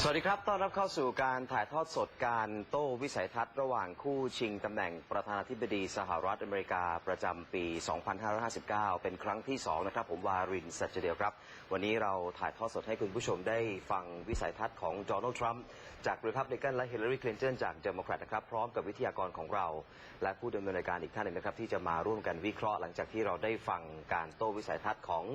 สวัสดีครับต้อนรับเข้าสู่การถ่ายทอดสดการโต้วิสัยทัศน์ระหว่างคู่ชิงตำแหน่งประธานาธิบดีสหรัฐอเมริกาประจำปี 2559 เป็นครั้งที่2นะครับผมวาริน สัจเดลครับวันนี้เราถ่ายทอดสดให้คุณผู้ชมได้ฟังวิสัยทัศน์ของโดนัลด์ทรัมป์จากรีพับลิกันและฮิลลารีคลินตันจากเดโมแครตนะครับพร้อมกับวิทยากรของเราและผู้ดำเนินรายการอีกท่านหนึ่งนะครับที่จะมาร่วมกันวิเคราะห์หลังจากที่เราได้ฟังการโต้วิสัยทัศน์ของ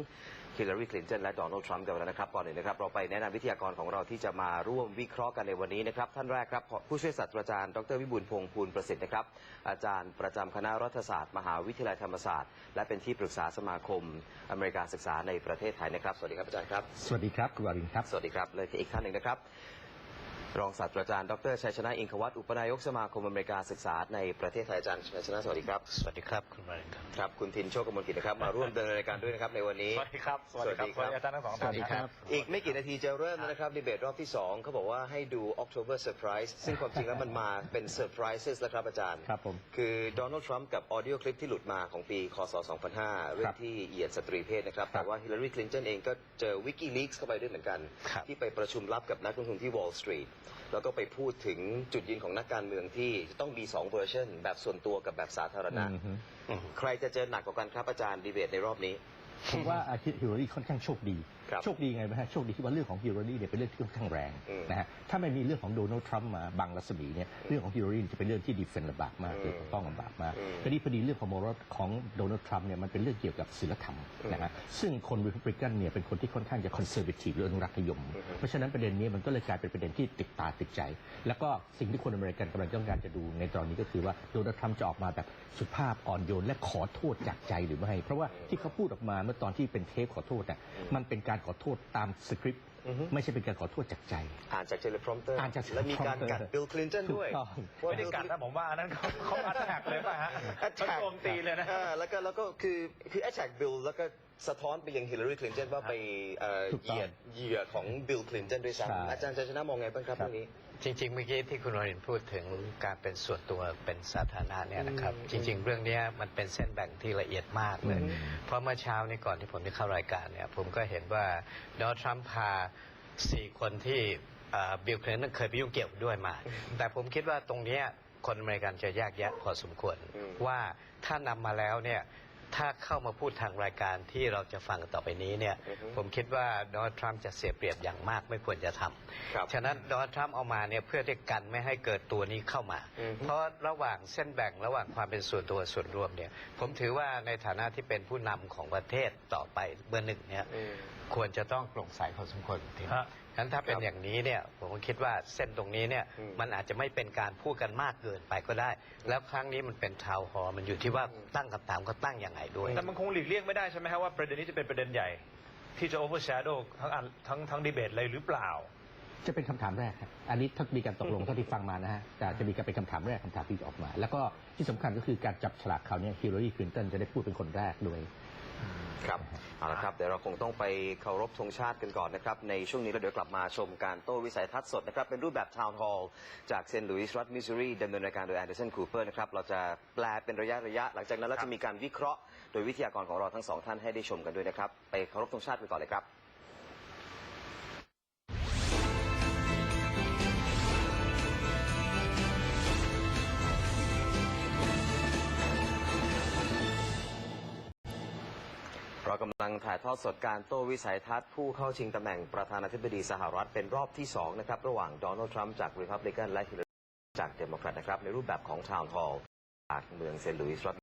ฮิลลารีคลินตันและโดนัลด์ทรัมป์กันแล้วนะครับก่อนอื่นนะครับเราไปแนะนำวิทยากรของเราที่จะมาร่วมวิเคราะห์กันในวันนี้นะครับท่านแรกครับผู้ช่วยศาสตราจารย์ดร.วิบูลย์พงษ์ภูลประสิทธิ์นะครับอาจารย์ประจำคณะรัฐศาสตร์มหาวิทยาลัยธรรมศาสตร์และเป็นที่ปรึกษาสมาคมอเมริการศึกษาในประเทศไทยนะครับสวัสดีครับอาจารย์ครับสวัสดีครับคุณวารินครับสวัสดีครับเลยอีกท่านหนึ่งนะครับรองศาสตราจารย์ดร.ชัยชนะอิงควัฒน์อุปนายกสมาคมอเมริการศึกษาในประเทศไทยอาจารย์ชัยชนะสวัสดีครับสวัสดีครับคุณวารินครับครับคุณทินโชคกมลกิจนะครับมาร่วมดำเนินรายการด้วยนะครับในวันนี้สวัสดีครับสวัสดีครับอาจารย์ทั้งสองท่านครับอีกไม่กี่นาทีจะเริ่มนะครับดีเบตรอบที่2เขาบอกว่าให้ดู October Surprise ซึ่งความจริงแล้วมันมาเป็น Surprises แล้วครับอาจารย์ครับผมคือโดนัลด์ทรัมป์กับออดิโอคลิปที่หลุดมาของปีคศ2005เรื่องที่เหยียดสตรีเพศนะครับแต่ว่าฮิลลารีคลินตันเองก็เจอวิกิลีกส์เข้าไปด้วยเหมือนกันที่ไปประชุมลับกับนักลงทุนที่ Wall Street แล้วก็ไปพูดถึงจุดยืนของนักการเมืองที่จะต้องมี2เวอร์ชันแบบส่วนตัวกับแบบสาธารณะใครจะเจอหนักกว่ากันครับอาจารย์ดีเบตในรอบนี้ผมว่าฮิลลารีค่อนข้างโชคดีโชคดีไงไหมฮะโชคดีที่ว่าเรื่องของฮิลลารีเนี่ยเป็นเรื่องที่ค่อนข้างแรงนะฮะถ้าไม่มีเรื่องของโดนัลด์ทรัมป์มาบังรัศมีเนี่ยเรื่องของฮิลลารีจะเป็นเรื่องที่ดีเฟนต์ลำบากมากคือต้องลำบากมากแต่นี่พอดีเรื่องของโดนัลด์ทรัมป์เนี่ยมันเป็นเรื่องเกี่ยวกับศีลธรรมนะฮะซึ่งคนรีพับลิกันเนี่ยเป็นคนที่ค่อนข้างจะคอนเซอร์เวทีฟหรืออนุรักษนิยมเพราะฉะนั้นประเด็นนี้มันก็เลยกลายเป็นประเด็นที่ติดตาติดใจแล้วก็สิ่งที่คนอเมริกันกำลังต้องการจะดูในตอนนี้ก็คือว่าโดนัลด์ทรัมป์จะออกมาแบบสุภาพอ่อนโยนและขอโทษจากใจหรือไม่เพราะว่าที่เขาพูดออกมาเมื่อตอนที่เป็นเทปขอโทษเนี่ยมันเป็นการขอโทษตามสคริปต์ไม่ใช่เป็นการขอโทษจากใจอ่านจากเทเลพรอมเตอร์และมีการกัดบิลคลินตันด้วยไม่ได้กัดนะผมว่านั้นเขาอัดแท็กเลยป่ะฮะเขาโจมตีเลยนะแล้วก็คือแอดแท็กบิลแล้วก็สะท้อนไปยังฮิลลารีคลินตันว่าไปเหยียดของบิลคลินตันด้วยซ้ำอาจารย์ชัยชนะมองไงบ้างครับเรื่องนี้จริงๆเมื่อกี้ที่คุณวรินทร์พูดถึงการเป็นส่วนตัวเป็นสาธารณะเนี่ยนะครับจริงๆเรื่องนี้มันเป็นเส้นแบ่งที่ละเอียดมากเลยเพราะเมื่อเช้านี้ก่อนที่ผมจะเข้ารายการเนี่ยผมก็เห็นว่าโดนัลด์ทรัมป์พา4 คนที่บิลคลินตันเคยไปยุ่งเกี่ยวด้วยมาแต่ผมคิดว่าตรงนี้คนอเมริกันจะแยกแยะพอสมควรว่าถ้านำมาแล้วเนี่ยถ้าเข้ามาพูดทางรายการที่เราจะฟังต่อไปนี้เนี่ยผมคิดว่าโดนัลด์ทรัมป์จะเสียเปรียบอย่างมากไม่ควรจะทำฉะนั้นโดนัลด์ทรัมป์เอามาเนี่ยเพื่อที่กันไม่ให้เกิดตัวนี้เข้ามาเพราะระหว่างเส้นแบ่งระหว่างความเป็นส่วนตัวส่วนรวมเนี่ยผมถือว่าในฐานะที่เป็นผู้นำของประเทศต่อไปเบอร์ 1เนี่ยควรจะต้องโปร่งใสพอสมควรทีงั้นถ้าเป็นอย่างนี้เนี่ยผมคิดว่าเส้นตรงนี้เนี่ยมันอาจจะไม่เป็นการพูดกันมากเกินไปก็ได้แล้วครั้งนี้มันเป็นทาวน์ฮอลล์มันอยู่ที่ว่าตั้งคำถามก็ตั้งยังไงด้วยแต่มันคงหลีกเลี่ยงไม่ได้ใช่ไหมครับว่าประเด็นนี้จะเป็นประเด็นใหญ่ที่จะ overshadow ทั้งดีเบตเลยหรือเปล่าจะเป็นคำถามแรกครับอันนี้ถ้ามีการตกลงเท่าที่ฟังมานะฮะแต่จะมีการเป็นคำถามแรกคำถามที่ออกมาแล้วก็ที่สำคัญก็คือการจับฉลากคราวนี้ฮิลลารีคลินตันจะได้พูดเป็นคนแรกด้วยครับเอาละครับเดี๋ยวเราคงต้องไปเคารพธงชาติกันก่อนนะครับในช่วงนี้เราเดี๋ยวกลับมาชมการโต้วิสัยทัศน์สดนะครับเป็นรูปแบบทาวน์ฮอลล์จากเซนต์หลุยส์รัฐมิสซูรีดำเนินรายการโดยแอนเดอร์สันคูเปอร์นะครับเราจะแปลเป็นระยะหลังจากนั้นเราจะมีการวิเคราะห์โดยวิทยากรของเราทั้ง2ท่านให้ได้ชมกันด้วยนะครับไปเคารพธงชาติกันก่อนเลยครับเรากำลังถ่ายทอดสดการโต้วิสัยทัศน์ผู้เข้าชิงตำแหน่งประธานาธิบดีสหรัฐเป็นรอบที่2นะครับระหว่างโดนัลด์ทรัมป์จากรีพับลิกันและฮิลลารีจากเดโมแครตนะครับในรูปแบบของทาวน์ฮอลล์จากเมืองเซนต์หลุยส์รัฐ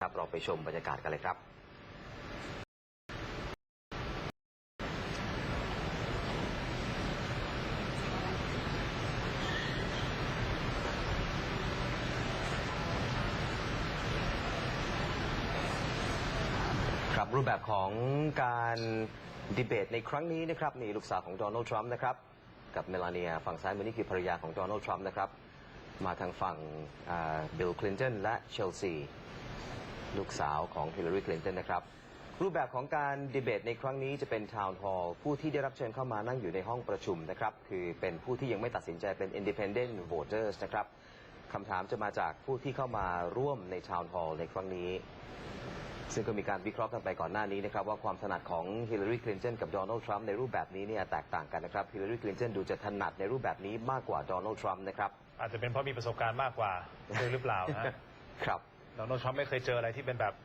ครับเราไปชมบรรยากาศกันเลยครับรูปแบบของการดีเบตในครั้งนี้นะครับนี่ลูกสาวของโดนัลด์ทรัมป์นะครับกับเมลานีฝั่งซ้ายมือนี่คือภรรยาของโดนัลด์ทรัมป์นะครับมาทางฝั่งบิลคลินตันและเชลซีลูกสาวของฮิลลารีคลินตันนะครับรูปแบบของการดีเบตในครั้งนี้จะเป็นทาวน์ฮอลล์ผู้ที่ได้รับเชิญเข้ามานั่งอยู่ในห้องประชุมนะครับคือเป็นผู้ที่ยังไม่ตัดสินใจเป็น Independent Voters นะครับคำถามจะมาจากผู้ที่เข้ามาร่วมในทาวน์ฮอลล์ในครั้งนี้ ซึ่งก็มีการวิเคราะห์กันไปก่อนหน้านี้นะครับว่าความถนัดของฮิลลารีคลินตันกับโดนัลด์ทรัมป์ในรูปแบบนี้เนี่ยแตกต่างกันนะครับฮิลลารีคลินตันดูจะถนัดในรูปแบบนี้มากกว่าโดนัลด์ทรัมป์นะครับอาจจะเป็นเพราะมีประสบการณ์มากกว่าด้วยหรือเปล่านะครับโดนัลด์ทรัมป์ไม่เคยเจออะไรที่เป็นแบบ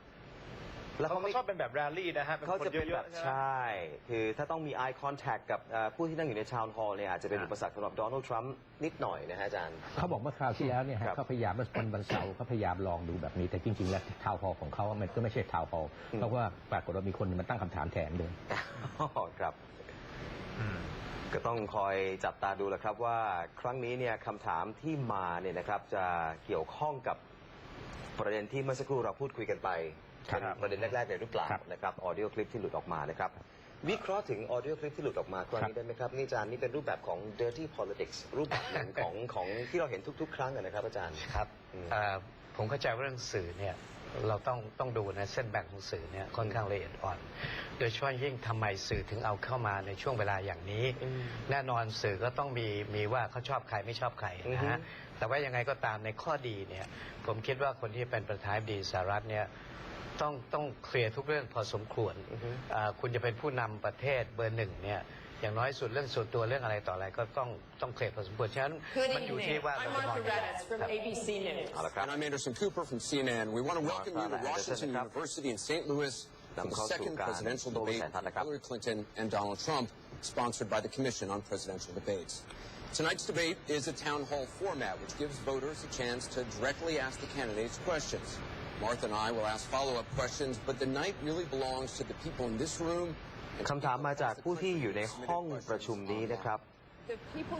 แล้วเขาชอบเป็นแบบแรลลี่นะฮะเขาจะเป็นแบบใช่คือถ้าต้องมี eye contact กับผู้ที่นั่งอยู่ในทาวน์ฮอลล์เนี่ยอาจจะเป็นอุปสรรคสำหรับโดนัลด์ทรัมป์นิดหน่อยนะฮะอาจารย์เขาบอกเมื่อคราวที่แล้วเนี่ยเขาพยายามวันเสาร์เขาพยายามลองดูแบบนี้แต่จริงๆแล้วทาวน์ฮอลล์ของเขามันก็ไม่ใช่ทาวน์ฮอลล์เพราะว่าปรากฏว่ามีคนมาตั้งคำถามแทนเลยครับก็ต้องคอยจับตาดูแหละครับว่าครั้งนี้เนี่ยคำถามที่มาเนี่ยนะครับจะเกี่ยวข้องกับประเด็นที่เมื่อสักครู่เราพูดคุยกันไปเป็นประเด็นแรกๆเลยหรือเปล่านะครับออดิโอคลิปที่หลุดออกมานะครับวิเคราะห์ถึงออดิโอคลิปที่หลุดออกมาครั้งนี้ได้ไหมครับนี่อาจารย์นี่เป็นรูปแบบของ dirty politics รูปแบบหนึ่งของที่เราเห็นทุกๆครั้งนะครับอาจารย์ครับผมเข้าใจว่าเรื่องสื่อเนี่ยเราต้องดูนะเส้นแบ่งของสื่อเนี่ยค่อนข้างละเอียดอ่อนโดยเฉพาะยิ่งทำไมสื่อถึงเอาเข้ามาในช่วงเวลาอย่างนี้แน่นอนสื่อก็ต้องมีว่าเขาชอบใครไม่ชอบใครนะฮะแต่ว่ายังไงก็ตามในข้อดีเนี่ยผมคิดว่าคนที่เป็นประธานาธิบดีสหรัฐเนี่ยต้องเคลียร์ทุกเรื่องพอสมควรคุณจะเป็นผู้นำประเทศเบอร์หนึ่งเนี่ยอย่างน้อยสุดเรื่องส่วนตัวเรื่องอะไรต่ออะไรก็ต้องเคลียร์พอสมควรฉะนั้นมันอยู่ที่ว่าเราจะมองยังไง And I'm Anderson Cooper from CNN. We want to welcome you to Washington University in St. Louis for the second presidential debate between Hillary Clinton and Donald Trump, sponsored by the Commission on Presidential Debates. Tonight's debate is a town hall format, which gives voters a chance to directly ask the candidates questions. Martha and I will ask follow-up questions, but the night really belongs to the people in this room. คำถามมาจากผู้ที่อยู่ในห้องประชุมนี้นะครับ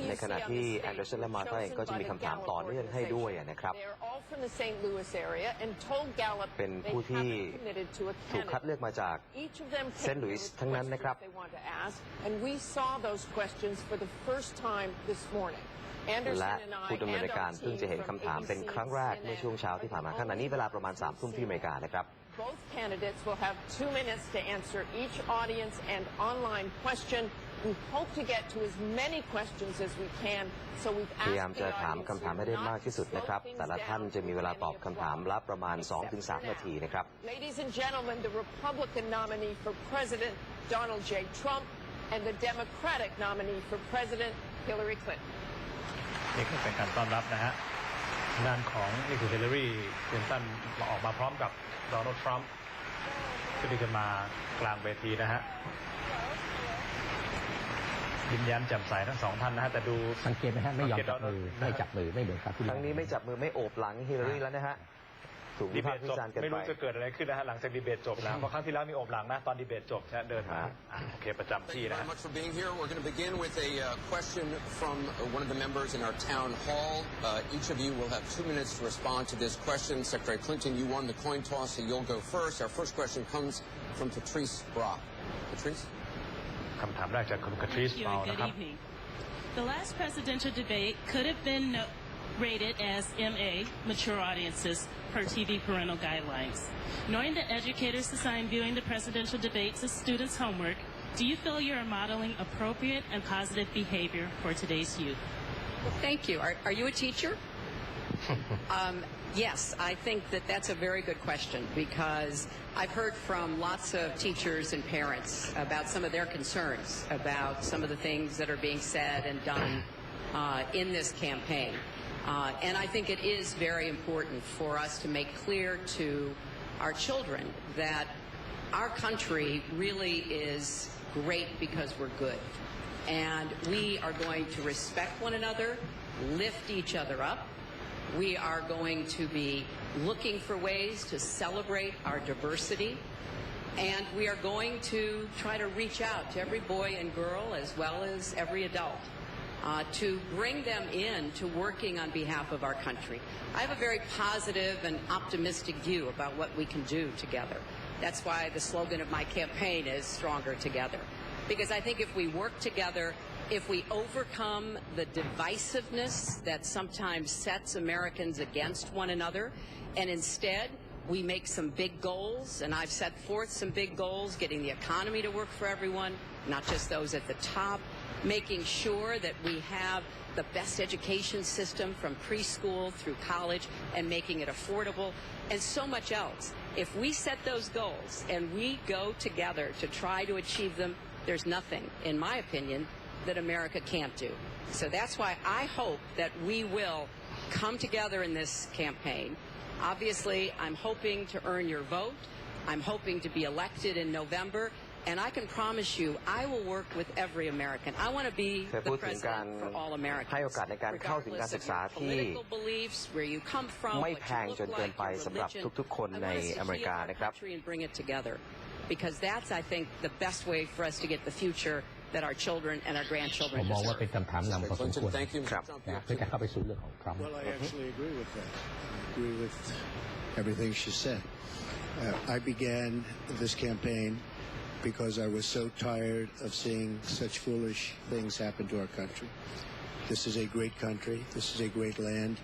ในขณะที่แอนเดอร์สันและมาร์ธาเองก็จะมีคำถามต่อเนื่องให้ด้วยนะครับเป็นผู้ที่ถูกคัดเลือกมาจากเซนต์หลุยส์ทั้งนั้นนะครับและผู้ดำเนินรายการเพิ่งจะเห็นคำถามเป็นครั้งแรกเมื่อช่วงเช้าที่ผ่านมาขณะนี้เวลาประมาณ3 ทุ่มที่อเมริกานะครับBoth candidates will have 2 minutes to answer each audience and online question. We hope to get to as many questions as we can. So we've asked พยายามจะถามคำถามให้ได้มากที่สุดนะครับแต่ละท่านจะมีเวลาตอบคำถามละประมาณ 2-3 นาทีนะครับ Ladies and gentlemen, the Republican nominee for President Donald J. Trump and the Democratic nominee for President Hillary Clinton. นี่ก็เป็นการต้อนรับนะฮะงานของนี่คือฮิลลารีคลินตันออกมาพร้อมกับโดนัลด์ทรัมป์ที่ดีกันมากลางเวทีนะฮะยิ้มแย้มแจ่มใสทั้งสองท่านนะฮะแต่ดูสังเกตไหมฮะไม่ยอมจับมือไม่จับมือไม่เหมือนครับครั้งนี้ไม่จับมือไม่โอบหลังฮิลลารีแล้วนะฮะถูกวิพากษ์วิจารณ์กันไปไม่รู้จะเกิดอะไรขึ้นนะฮะหลังจากดีเบตจบนะเพราะครั้งที่แล้วมีโอบหลังนะตอนดีเบตจบนะเดินมาโอเคประจำที่นะ Thank you very much for being here. We're going to begin with a question from one of the members in our town hall. Each of you will have 2 minutes to respond to this question. Secretary Clinton, you won the coin toss, so you'll go first. Our first question comes from Patrice Brock. Patrice? คำถามแรกจากคุณ Patrice Brock นะครับ The last presidential debate could have been rated as MA, mature audiences, per TV parental guidelines. Knowing that educators assign viewing the presidential debates as students' homework, do you feel you are modeling appropriate and positive behavior for today's youth? Thank you. Are you a teacher? Yes, I think that that's a very good question because I've heard from lots of teachers and parents about some of their concerns about some of the things that are being said and done in this campaign. And I think it is very important for us to make clear to our children that our country really is great because we're good. And we are going to respect one another, lift each other up. We are going to be looking for ways to celebrate our diversity. And we are going to try to reach out to every boy and girl as well as every adult. To bring them in to working on behalf of our country. I have a very positive and optimistic view about what we can do together. That's why the slogan of my campaign is Stronger Together. Because I think if we work together, if we overcome the divisiveness that sometimes sets Americans against one another, and instead we make some big goals, and I've set forth some big goals, getting the economy to work for everyone, not just those at the top, making sure that we have the best education system from preschool through college and making it affordable and so much else. If we set those goals and we go together to try to achieve them, there's nothing, in my opinion, that America can't do. So that's why I hope that we will come together in this campaign. Obviously, I'm hoping to earn your vote. I'm hoping to be elected in November. And I can promise you, I will work with every American. I want to be the president for all Americans, ให้โอกาสในการเข้าถึงการศึกษาที่ political beliefs, where you come from, ไม่ what แพ you ง look จนเกิน like, ไป your สำหรับ religion. ทุกๆ คน I ใน want to อเม see ริ it กา in our นะครับ country and bring it together, because that's, I think, the best way for us to get the future that our children and our ผ grandchildren มมองว่า deserve. เป็นคำถามนำพอสมควร Thank you, Mr. ครับ Trump. นะเพื่อจะเข้าไปสู่เรื่องของทรัมป์ Well, I actually agree with that. I agree with everything she said. I began this campaign because I was so tired of seeing such foolish things happen to our country. This is a great country. This is a great land.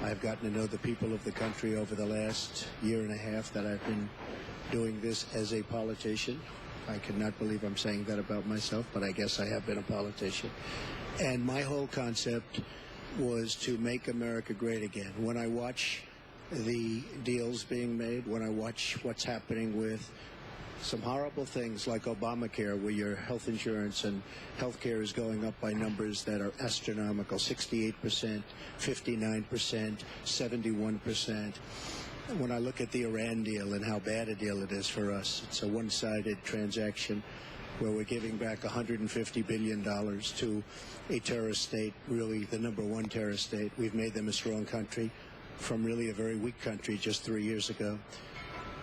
I've gotten to know the people of the country over the last year and a half that I've been doing this as a politician. I cannot believe I'm saying that about myself, but I guess I have been a politician. And my whole concept was to make America great again. When I watch the deals being made, when I watch what's happening with some horrible things like Obamacare, where your health insurance and health care is going up by numbers that are astronomical, 68%, 59%, 71%. When I look at the Iran deal and how bad a deal it is for us, it's a one-sided transaction where we're giving back $150 billion to a terrorist state, really the number one terrorist state. We've made them a strong country from really a very weak country just 3 years ago.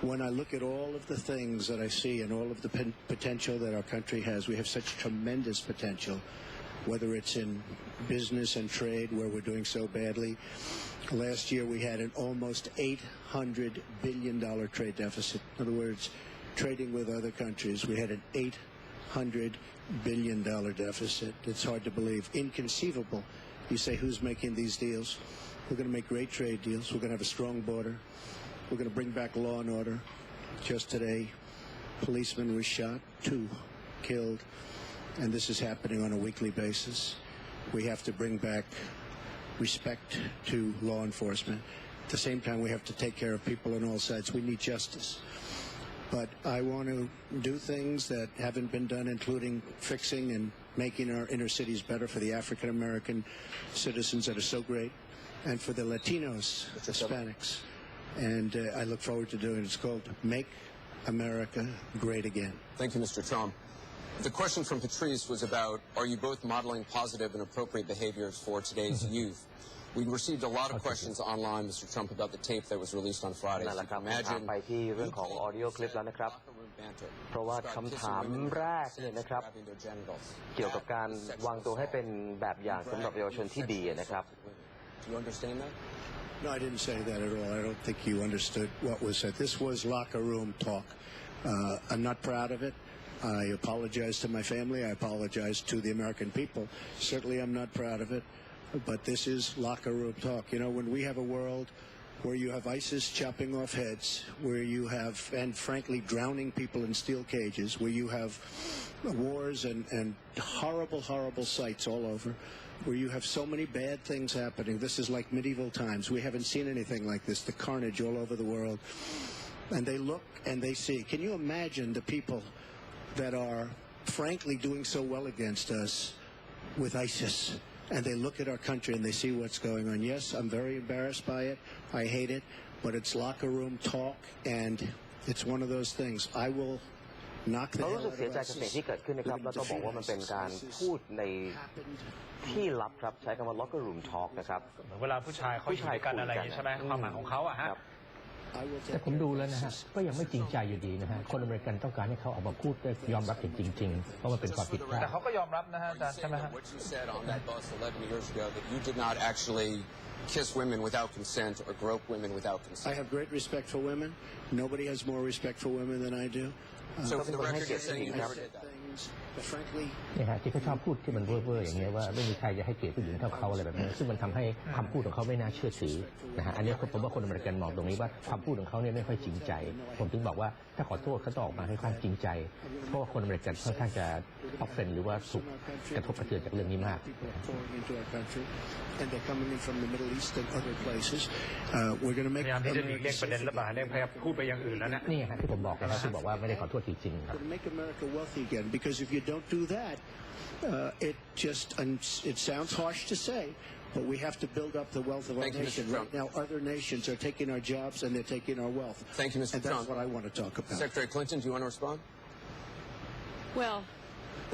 When I look at all of the things that I see and all of the potential that our country has, we have such tremendous potential, whether it's in business and trade, where we're doing so badly. Last year, we had an almost $800 billion trade deficit. In other words, trading with other countries, we had an $800 billion deficit. It's hard to believe. Inconceivable. You say, who's making these deals? We're going to make great trade deals. We're going to have a strong border. We're going to bring back law and order. Just today, a policeman was shot, 2 killed, and this is happening on a weekly basis. We have to bring back respect to law enforcement. At the same time, we have to take care of people on all sides. We need justice. But I want to do things that haven't been done, including fixing and making our inner cities better for the African-American citizens that are so great, and for the Latinos, Hispanics. And I look forward to doing it. It's called Make America Great Again. Thank you, Mr. Trump. The question from Patrice was about, are you both modeling positive and appropriate behaviors for today's youth? We received a lot of questions online, Mr. Trump, about the tape that was released on Friday. นั่นแหละครับถามไปที่เรื่องของออดิโอคลิปแล้วนะครับ เพราะว่าคำถามแรกเนี่ยนะครับ เกี่ยวกับการวางตัวให้เป็นแบบอย่างสำหรับเยาวชนที่ดีนะครับ Do you understand that? No, I didn't say that at all. I don't think you understood what was said. This was locker room talk. I'm not proud of it. I apologize to my family. I apologize to the American people. Certainly, I'm not proud of it. But this is locker room talk. You know, when we have a world where you have ISIS chopping off heads, where you have, and frankly, drowning people in steel cages, where you have wars and horrible, horrible sights all over, where you have so many bad things happening. This is like medieval times. We haven't seen anything like this, the carnage all over the world. And they look and they see. Can you imagine the people that are frankly doing so well against us with ISIS? And they look at our country and they see what's going on. Yes, I'm very embarrassed by it. I hate it. But it's locker room talk, and it's one of those things. I will knock the เรา hell รู้สึก out เสีย of ใจกับสิ่ง ISIS. ที่เกิดขึ้นนะครับแล้วก็บอกว่ามันเป็นการพูดในที่ลับครับใช้คำว่า locker room talk นะครับ เหมือนเวลาผู้ชายเขาอยู่ด้วยกันอะไรอย่างนี้ใช่ไหมความหมายของเขาอะฮะ แต่ผมดูแล้วนะฮะก็ยังไม่จริงใจอยู่ดีนะฮะคนอเมริกันต้องการให้เขาออกมาพูดยอมรับจริงๆเพราะมันเป็นความผิดพลาด แต่เขาก็ยอมรับนะฮะอาจารย์ใช่ไหมฮะ What you said on that bus 11 years ago, that you did not actually kiss women without consent or grope women without consent. I have great respect for women. Nobody has more respect for women than I do. So for the record, you're saying you never did that. But frankly, เนี่ยฮะที่เขาชอบพูดที่มันเว่อร์ๆอย่างเงี้ยว่าไม่มีใครจะให้เกียรติผู้หญิงเท่าเขาอะไรแบบนี้ซึ่งมันทำให้คำพูดของเขาไม่น่าเชื่อถือนะฮะอันนี้ผมว่าคนอเมริกันมองตรงนี้ว่าคำพูดของเขาเนี่ยไม่ค่อยจริงใจผมถึงบอกว่าถ้าขอโทษเขาต้องออกมาให้ความจริงใจเพราะว่าคนอเมริกันค่อนข้างจะออฟเฟนหรือว่าสุขกระทบกระเทือนจากเรื่องนี้มาก and they're coming in from the Middle East and other places. We're going to พ make ยายามที่จะหลีกเลี่ยงประเด็นระบาดเนี่ยพยายามพูดไปอย่างอื่นแล้วนะ นี่ฮะที่ผมบอกนะครับที่บอกว่าไม่ได้ขอโทษจริงๆครับ make America wealthy again. Because if you don't do that, it sounds harsh to say, but we have to build up the wealth of our nation. Right now, other nations are taking our jobs and they're taking our wealth. Thank you, Mr. And that's what I want to talk about. Secretary Clinton, do you want to respond? Well,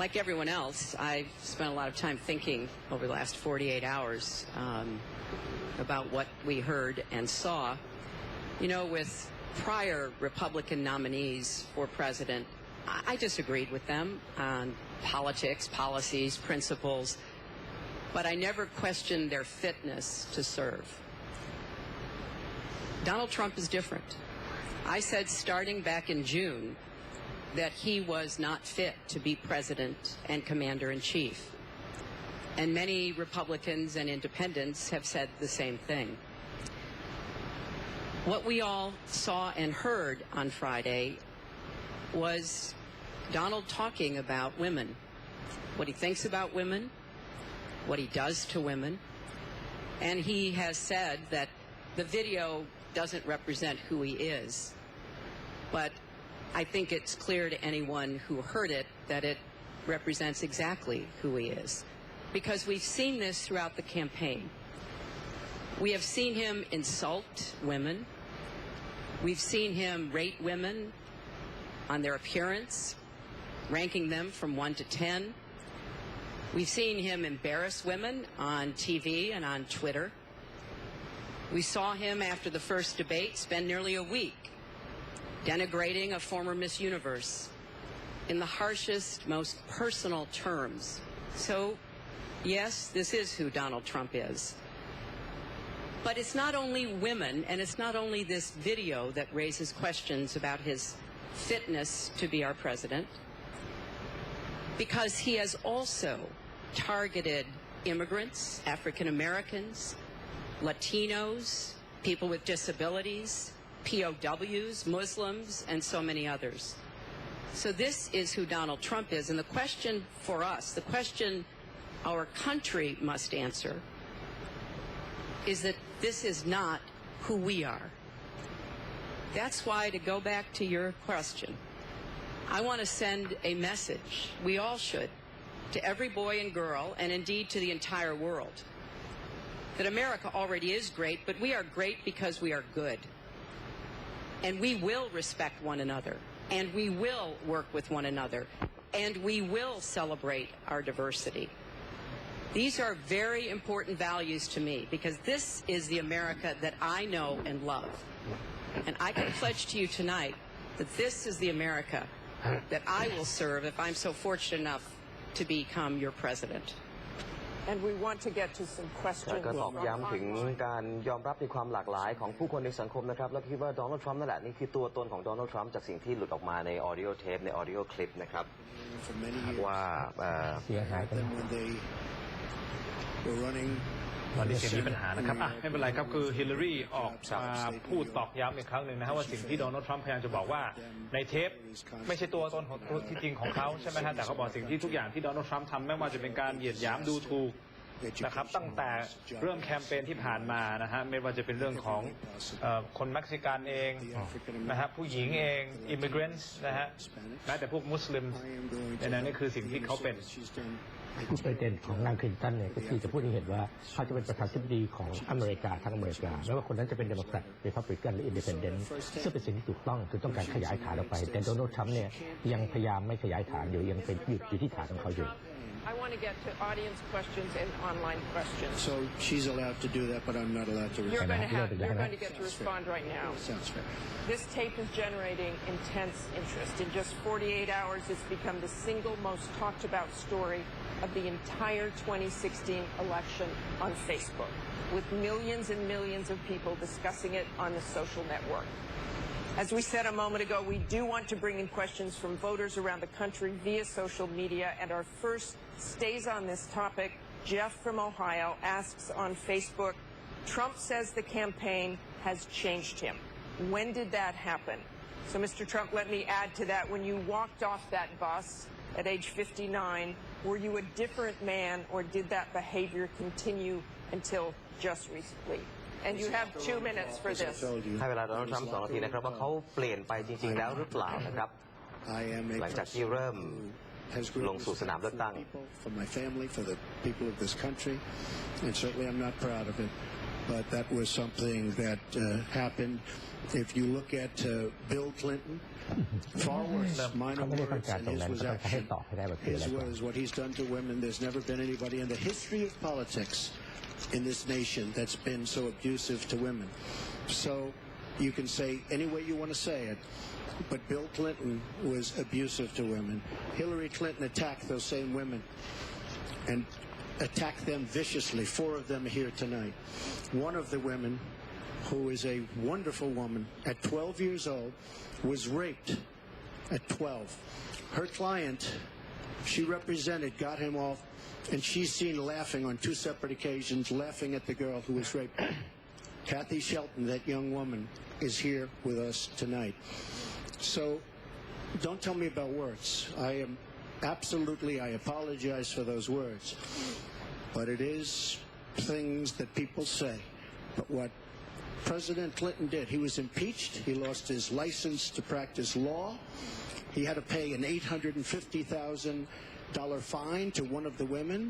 like everyone else, I've spent a lot of time thinking over the last 48 hours about what we heard and saw. You know, with prior Republican nominees for president, I disagreed with them on politics, policies, principles, but I never questioned their fitness to serve. Donald Trump is different. I said starting back in June that he was not fit to be president and commander-in-chief. And many Republicans and independents have said the same thing. What we all saw and heard on Friday was Donald talking about women, what he thinks about women, what he does to women, and he has said that the video doesn't represent who he is, but I think it's clear to anyone who heard it that it represents exactly who he is, because we've seen this throughout the campaign. We have seen him insult women. We've seen him rate women on their appearance, ranking them from 1 to 10. We've seen him embarrass women on TV and on Twitter. We saw him after the first debate spend nearly a week denigrating a former Miss Universe in the harshest, most personal terms. So, yes, this is who Donald Trump is. But it's not only women, and it's not only this video that raises questions about his fitness to be our president, because he has also targeted immigrants, African Americans, Latinos, people with disabilities, POWs, Muslims, and so many others. So this is who Donald Trump is. And the question for us, the question our country must answer, is that this is not who we are. That's why, to go back to your question, I want to send a message, we all should, to every boy and girl, and indeed to the entire world, that America already is great, but we are great because we are good. And we will respect one another, and we will work with one another, and we will celebrate our diversity. These are very important values to me, because this is the America that I know and love. And I can pledge to you tonight that this is the America that I will serve if I'm so fortunate enough to become your president. And we want to get to some questions. ก็ตอกย้ำถึงการยอมรับในความหลากหลายของผู้คนในสังคมนะครับและคิดว่าโดนัลด์ทรัมป์นั่นแหละนี่คือตัวตนของโดนัลด์ทรัมป์จากสิ่งที่หลุดออกมาในออดิโอเทปในออดิโอคลิปนะครับว่าเสียหายไปแล้ว วันนี้มีปัญหานะครับไม่เป็นไรครับคือฮิลลารีออกมาพูดตอกย้ำอีกครั้งหนึ่งนะฮะว่าสิ่งที่โดนัลด์ทรัมป์พยายามจะบอกว่าในเทปไม่ใช่ตัวตนของที่จริงของเขาใช่ไหมฮะแต่เขาบอกสิ่งที่ทุกอย่างที่โดนัลด์ทรัมป์ทำไม่ว่าจะเป็นการเหยียดหยามดูถูกนะครับตั้งแต่เริ่มแคมเปญที่ผ่านมานะฮะไม่ว่าจะเป็นเรื่องของคนเม็กซิกันเองนะฮะผู้หญิงเองอิมมิเกรนต์นะฮะแม้แต่พวกมุสลิมนี่คือสิ่งที่เขาเป็นผู้ประเด็นของนางคลินตันเนี่ยก็คือจะพูดให้เห็นว่าเขาจะเป็นประธานาธิบดีของอเมริกาทั้งอเมริกาไม่ว่าคนนั้นจะเป็นเดโมแครตรีพับลิกันหรืออินดิเพนเดนต์ซึ่งเป็นสิ่งที่ถูกต้องคือต้องการขยายฐานออกไปแต่โดนัลด์ทรัมป์เนี่ยยังพยายามไม่ขยายฐานอยู่ยังเป็นอยู่ที่ฐานของเขาอยู่I want to get to audience questions and online questions. So she's allowed to do that, but I'm not allowed to respond. You're going to get to respond right now. Sounds fair. This tape is generating intense interest. In just 48 hours, it's become the single most talked about story of the entire 2016 election on Facebook, with millions and millions of people discussing it on the social network. As we said a moment ago, we do want to bring in questions from voters around the country via social media, and our first stays on this topic. Jeff from Ohio asks on Facebook, Trump says the campaign has changed him. When did that happen? So, Mr. Trump, let me add to that. When you walked off that bus at age 59, were you a different man, or did that behavior continue until just recently? And you have 2 minutes for this. ให้เวลาโดนัลด์ทรัมป์2 นาทีนะครับว่าเขาเปลี่ยนไปจริงๆแล้วหรือเปล่านะครับหลังจากที่เริ่มลงสู่สนามเลือกตั้ง For my family, for the people of this country, and certainly I'm not proud of it, but that was something that happened. If you look at Bill Clinton, far worse, minor words, and his was action. His was what he's done to women. There's never been anybody in the history of politics in this nation that's been so abusive to women. So you can say any way you want to say it, but Bill Clinton was abusive to women. Hillary Clinton attacked those same women and attacked them viciously. 4 of them are here tonight. One of the women, who is a wonderful woman, at 12 years old, was raped at 12. Her client, she represented, got him off, and she's seen laughing on 2 separate occasions, laughing at the girl who was raped. Kathy Shelton, that young woman, is here with us tonight. So don't tell me about words. I apologize for those words. But it is things that people say. But what President Clinton did, he was impeached. He lost his license to practice law. He had to pay an $850,000 fine to one of the women,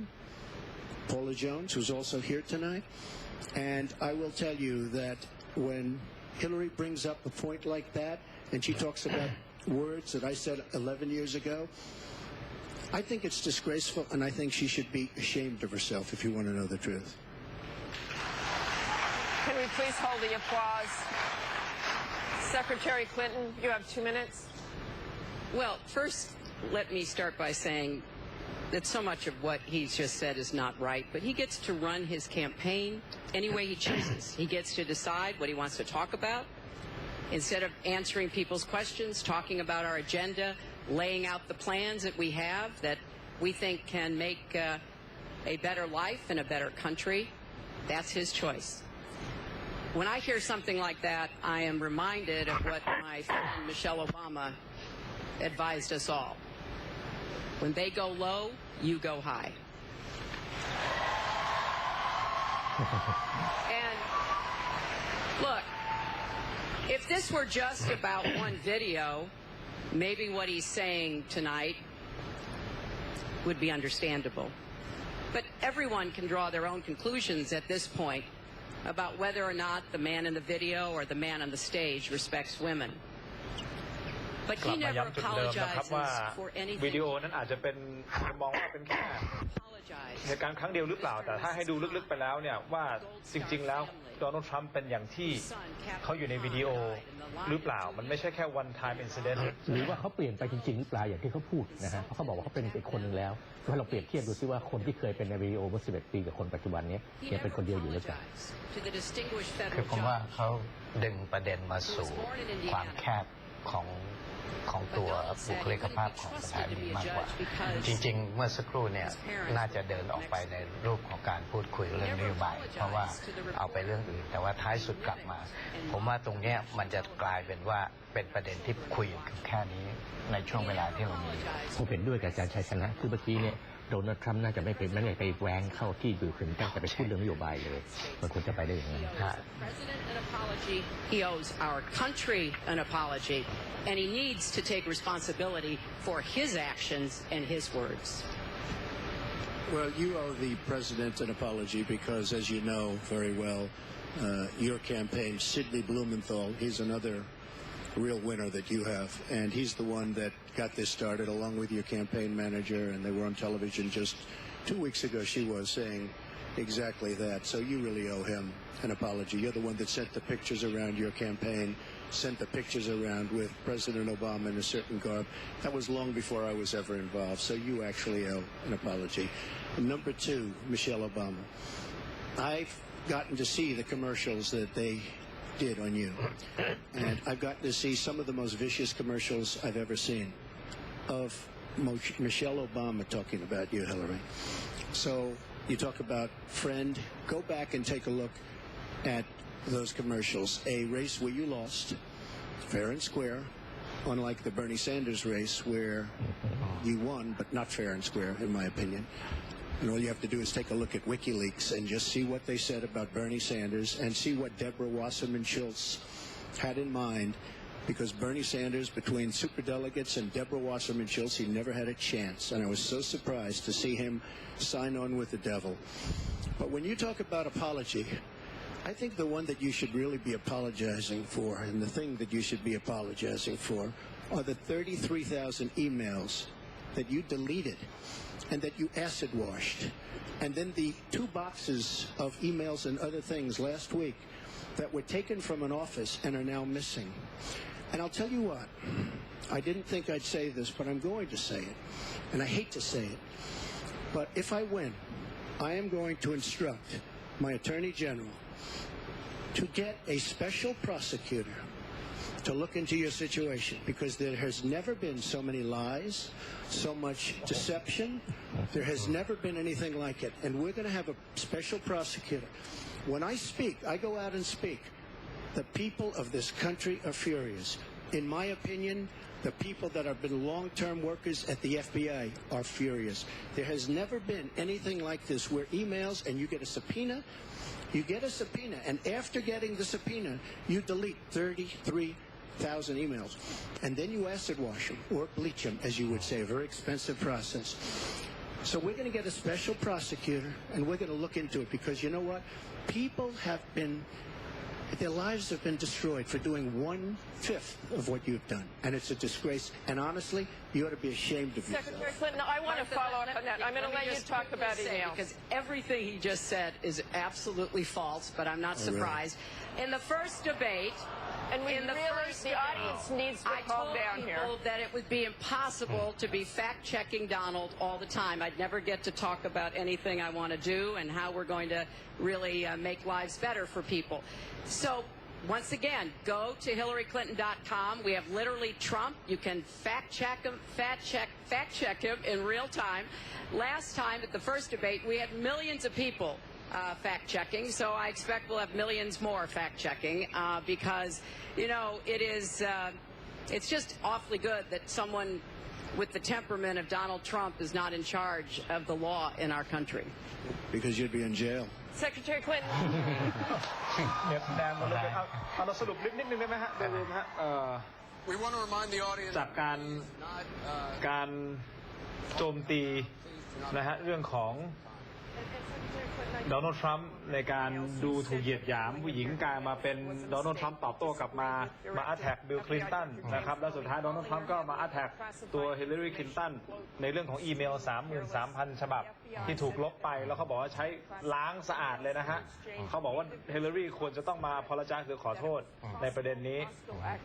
Paula Jones, who's also here tonight. And I will tell you that when Hillary brings up a point like that, and she talks about words that I said 11 years ago, I think it's disgraceful, and I think she should be ashamed of herself, if you want to know the truth. Can we please hold the applause? Secretary Clinton, you have 2 minutes. Well, first, let me start by saying that so much of what he's just said is not right, but he gets to run his campaign any way he chooses. He gets to decide what he wants to talk about. Instead of answering people's questions, talking about our agenda, laying out the plans that we have that we think can make a better life and a better country, that's his choice. When I hear something like that, I am reminded of what my friend Michelle Obama advised us all. When they go low, you go high. And look, if this were just about one video, maybe what he's saying tonight would be understandable. But everyone can draw their own conclusions at this point about whether or not the man in the video or the man on the stage respects women. But he never apologizes for anything. วิดีโอนั้นอาจจะเป็นมองว่าเป็นแค่เหตุการณ์ครั้งเดียวหรือเปล่าแต่ถ้าให้ดูลึกๆไปแล้วเนี่ยว่าจริงๆแล้วโดนัลด์ทรัมป์เป็นอย่างที่เขาอยู่ในวิดีโอหรือเปล่ามันไม่ใช่แค่ one time incident หรือว่าเขาเปลี่ยนไปจริงๆหรือเปล่าอย่างที่เขาพูดนะฮะเพราะเขาบอกว่าเขาเป็นคนหนึ่งแล้วถ้าเราเปรียบเทียบดูซิว่าคนที่เคยเป็นในวิดีโอเมื่อ11 ปีกับคนปัจจุบันนี้ยังเป็นคนเดียวอยู่หรือเปล่าคือผมว่าเขาดึงประเด็นมาสู่ความแคบของตัวบุคลิกภาพของสถานีมากกว่าจริงๆเมื่อสักครู่เนี่ยน่าจะเดินออกไปในรูปของการพูดคุยเรื่องนโยบายเพราะว่าเอาไปเรื่องอื่นแต่ว่าท้ายสุดกลับมาผมว่าตรงนี้มันจะกลายเป็นว่าเป็นประเด็นที่คุยแค่นี้ในช่วงเวลาที่เรามีผมเห็นด้วยกับอาจารย์ชัยชนะคือเมื่อกี้เนี่ยโดนัลด์ทรัมป์น่าจะไม่ไปแหวงเข้าที่บิลคลินตันแต่ไปพูดเรื่องนโยบายเลยมันควรจะไปได้อย่างนั้น He owes our country an apology, and he needs to take responsibility for his actions and his words. Well, you owe the president an apology because, as you know very well, your campaign, Sidney Blumenthal, he's another real winner that you have, and he's the one that got this started along with your campaign manager, and they were on television just 2 weeks ago. She was saying exactly that. So you really owe him an apology. You're the one that sent the pictures around your campaign, sent the pictures around with President Obama in a certain garb. That was long before I was ever involved. So you actually owe an apology. And number two, Michelle Obama. I've gotten to see the commercials that they did on you. And I've gotten to see some of the most vicious commercials I've ever seen of Michelle Obama talking about you, Hillary. So you talk about friend. Go back and take a look at those commercials. A race where you lost, fair and square, unlike the Bernie Sanders race where you won, but not fair and square, in my opinion. And all you have to do is take a look at WikiLeaks and just see what they said about Bernie Sanders and see what Deborah Wasserman Schultz had in mind, because Bernie Sanders, between superdelegates and Deborah Wasserman Schultz, he never had a chance. And I was so surprised to see him sign on with the devil. But when you talk about apology, I think the one that you should really be apologizing for, and the thing that you should be apologizing for, are the 33,000 emails that you deleted and that you acid washed. And then the 2 boxes of emails and other things last week that were taken from an office and are now missing. And I'll tell you what, I didn't think I'd say this, but I'm going to say it. And I hate to say it. But if I win, I am going to instruct my Attorney General to get a special prosecutor to look into your situation, because there has never been so many lies, so much deception. There has never been anything like it. And we're going to have a special prosecutor. When I speak, I go out and speak. The people of this country are furious. In my opinion, the people that have been long-term workers at the FBI are furious. There has never been anything like this, where emails and you get a subpoena, and after getting the subpoena, you delete 33,000 emails. And then you acid wash them, or bleach them, as you would say, a very expensive process. So we're going to get a special prosecutor, and we're going to look into it, because you know what? People have been, their lives have been destroyed for doing 1/5 of what you've done. And it's a disgrace. And honestly, you ought to be ashamed of yourself. Secretary Clinton, I want to follow up on that. I'm going to let you talk about emails. Because everything he just said is absolutely false, but I'm not surprised. In the first debate, and the audience needs to calm down here. I told people that it would be impossible to be fact-checking Donald all the time. I'd never get to talk about anything I want to do and how we're going to really make lives better for people. So, once again, go to HillaryClinton.com. We have literally Trump. You can fact check him in real time. Last time at the first debate, we had millions of people fact-checking, so I expect we'll have millions more fact-checking because, you know, it's just awfully good that someone with the temperament of Donald Trump is not in charge of the law in our country. Because you'd be in jail. Secretary Clinton. เนี่ยแดงมาเลยเอาเราสรุปนิดนึงได้ไหมฮะดูนะฮะ We want to remind the audience จากการโจมตีนะฮะเรื่องของโดนัลด์ทรัมป์ในการดูถูกเหยียดหยามผู้หญิงกลายมาเป็นโดนัลด์ทรัมป์ตอบโต้กลับมาอัดแท็กบิลคลินตันนะครับแล้วสุดท้ายโดนัลด์ทรัมป์ก็มาอัดแท็กตัวฮิลลารีคลินตันในเรื่องของอีเมล 33,000 ฉบับที่ถูกลบไปแล้วเขาบอกว่าใช้ล้างสะอาดเลยนะฮะเขาบอกว่าฮิลลารีควรจะต้องมาพอละจ้าหรือขอโทษในประเด็นนี้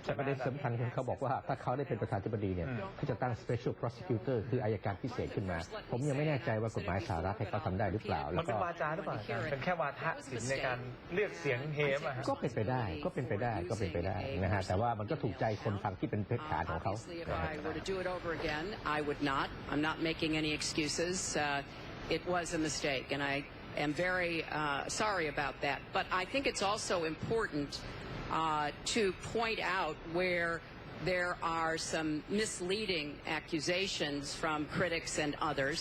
แต่ประเด็นสำคัญคือเขาบอกว่าถ้าเขาได้เป็นประธานาธิบดีเนี่ยเขาจะตั้ง special prosecutor คืออัยการพิเศษขึ้นมาผมยังไม่แน่ใจว่ากฎหมายสหรัฐให้เขาทำได้หรือเปล่ามันเป็นวาจาหรือเปล่าเป็นแค่วาทะศิลป์ในการเรียกเสียงเฮมอะก็เป็นไปได้นะฮะแต่ว่ามันก็ถูกใจคนฟังที่เป็นเพศฐานของเขา I'm not making any excuses. It was a mistake, and I am very sorry about that. But I think it's also important to point out where there are some misleading accusations from critics and others.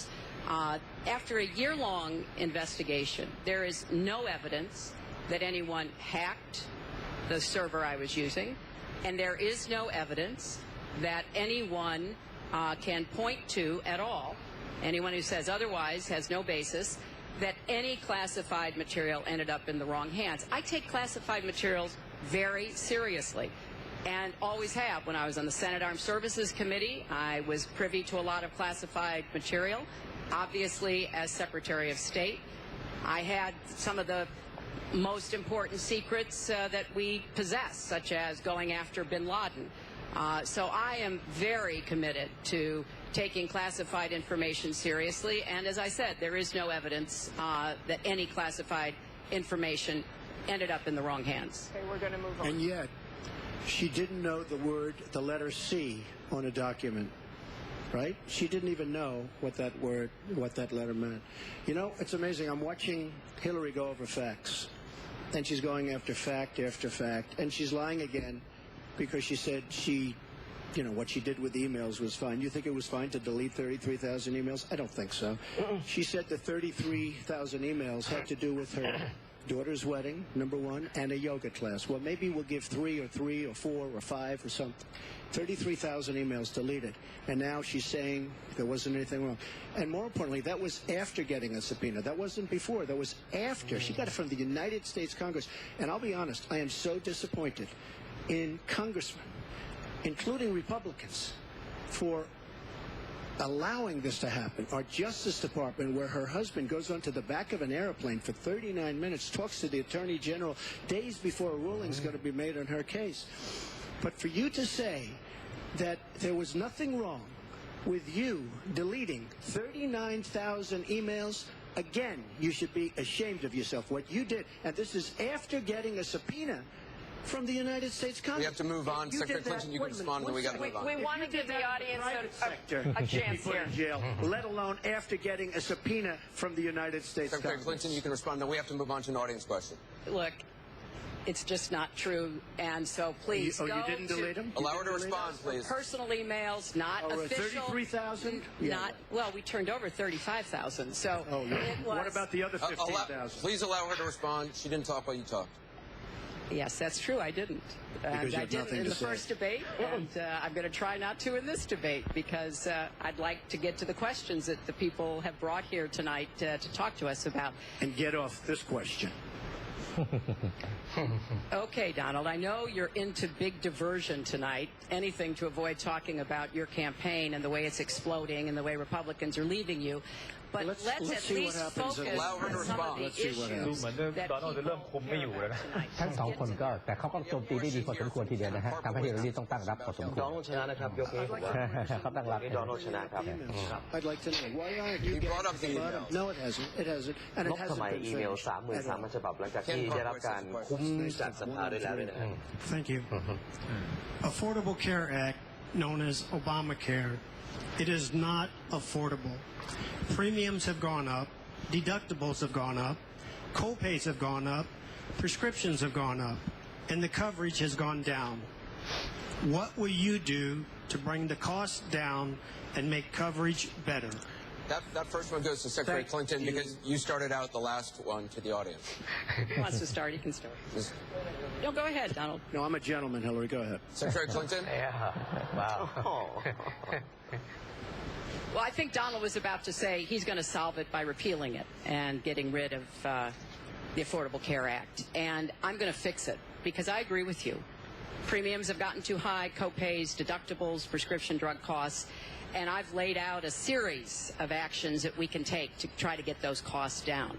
After a year-long investigation, there is no evidence that anyone hacked the server I was using, and there is no evidence that anyone can point to at all. Anyone who says otherwise has no basis that any classified material ended up in the wrong hands. I take classified materials very seriously and always have. When I was on the Senate Armed Services Committee, I was privy to a lot of classified material. Obviously, as Secretary of State, I had some of the most important secrets that we possess, such as going after bin Laden. So I am very committed to taking classified information seriously. And as I said, there is no evidence that any classified information ended up in the wrong hands. Okay, we're going to move on. And yet, she didn't know the letter C on a document, right? She didn't even know what that letter meant. You know, it's amazing. I'm watching Hillary go over facts, and she's going after fact after fact, and she's lying again because she said what she did with emails was fine. You think it was fine to delete 33,000 emails? I don't think so. She said the 33,000 emails had to do with her daughter's wedding, number one, and a yoga class. Well, maybe we'll give 3 or 4 or 5 or something. 33,000 emails deleted. And now she's saying there wasn't anything wrong. And more importantly, that was after getting a subpoena. That wasn't before. That was after. She got it from the United States Congress. And I'll be honest, I am so disappointed in congressmen, including Republicans, for allowing this to happen. Our Justice Department, where her husband goes onto the back of an airplane for 39 minutes, talks to the Attorney General days before a ruling is going to be made on her case. But for you to say that there was nothing wrong with you deleting 39,000 emails, again, you should be ashamed of yourself. What you did, and this is after getting a subpoena from the United States Congress. We have to move on. Secretary Clinton, you can respond, and then we got to move on. We want to give the audience a chance put here. in jail, let alone after getting a subpoena from the United States Secretary Congress. Clinton, you can respond. Then we have to move on to an audience question. Look, it's just not true, and so please you didn't delete them? Allow her to respond, please. Personal emails, not official. 33,000? Well, we turned over 35,000, so Oh, yeah. it was. What about the other 15,000? Please allow her to respond. She didn't talk while you talked. Yes, that's true. I didn't. Because you I have didn't nothing in to the say. first debate, and I'm going to try not to in this debate because I'd like to get to the questions that the people have brought here tonight to talk to us about. And get off this question. Okay, Donald, I know you're into big diversion tonight, anything to avoid talking about your campaign and the way it's exploding and the way Republicans are leaving you. But let's at see what least happens. focus Allow her to on some of respond. the Let's see what issues ดูเหมือน that โดนัลด์จะเริ่มคุมไม่อยู่แล้วนะ ทั้งสองคนก็แต่เขาก็โจมตีได้ดีพอสมควรทีเดียวนะฮะทำให้ฮิลลารีต้องตั้งรับพอสมควร โดนัลด์ชนะนะครับยกนี้ผมว่า เขาตั้งรับ นี่โดนัลด์ชนะครับ I'd like to know, why aren't you He brought up the getting the emails. No, it hasn't. It hasn't. And ล it บทำ hasn't ไม been อีเมล finished at all. 33,000 ฉบับหลังจากที่ได้รับการคุ้มจากสภาได้แล้วเนี่ยนะฮะ Thank you. Affordable Care Act, known as Obamacare, it is not affordable. Premiums have gone up, deductibles have gone up, co-pays have gone up, prescriptions have gone up, and the coverage has gone down. What will you do to bring the cost down and make coverage better? That first one goes to Secretary Thank Clinton you. because you started out the last one to the audience. Who wants to start? He can start. No, go ahead, Donald. No, I'm a gentleman, Hillary. Go ahead. Secretary Clinton? Yeah. Wow. Well, I think Donald was about to say he's going to solve it by repealing it and getting rid of the Affordable Care Act. And I'm going to fix it because I agree with you. Premiums have gotten too high, co-pays, deductibles, prescription drug costs. And I've laid out a series of actions that we can take to try to get those costs down.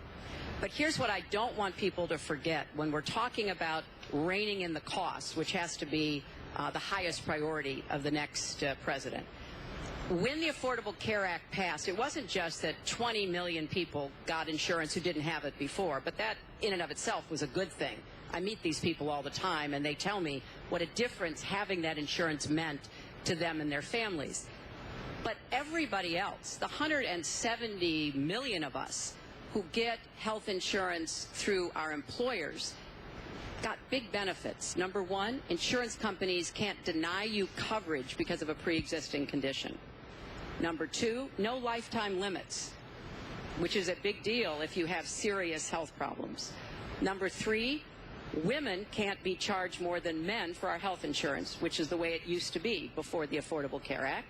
But here's what I don't want people to forget when we're talking about reining in the costs, which has to be the highest priority of the next president. When the Affordable Care Act passed, it wasn't just that 20 million people got insurance who didn't have it before, but that in and of itself was a good thing. I meet these people all the time, and they tell me what a difference having that insurance meant to them and their families. But everybody else, the 170 million of us who get health insurance through our employers, got big benefits. Number one, insurance companies can't deny you coverage because of a pre-existing condition. Number two, no lifetime limits, which is a big deal if you have serious health problems. Number three, women can't be charged more than men for our health insurance, which is the way it used to be before the Affordable Care Act.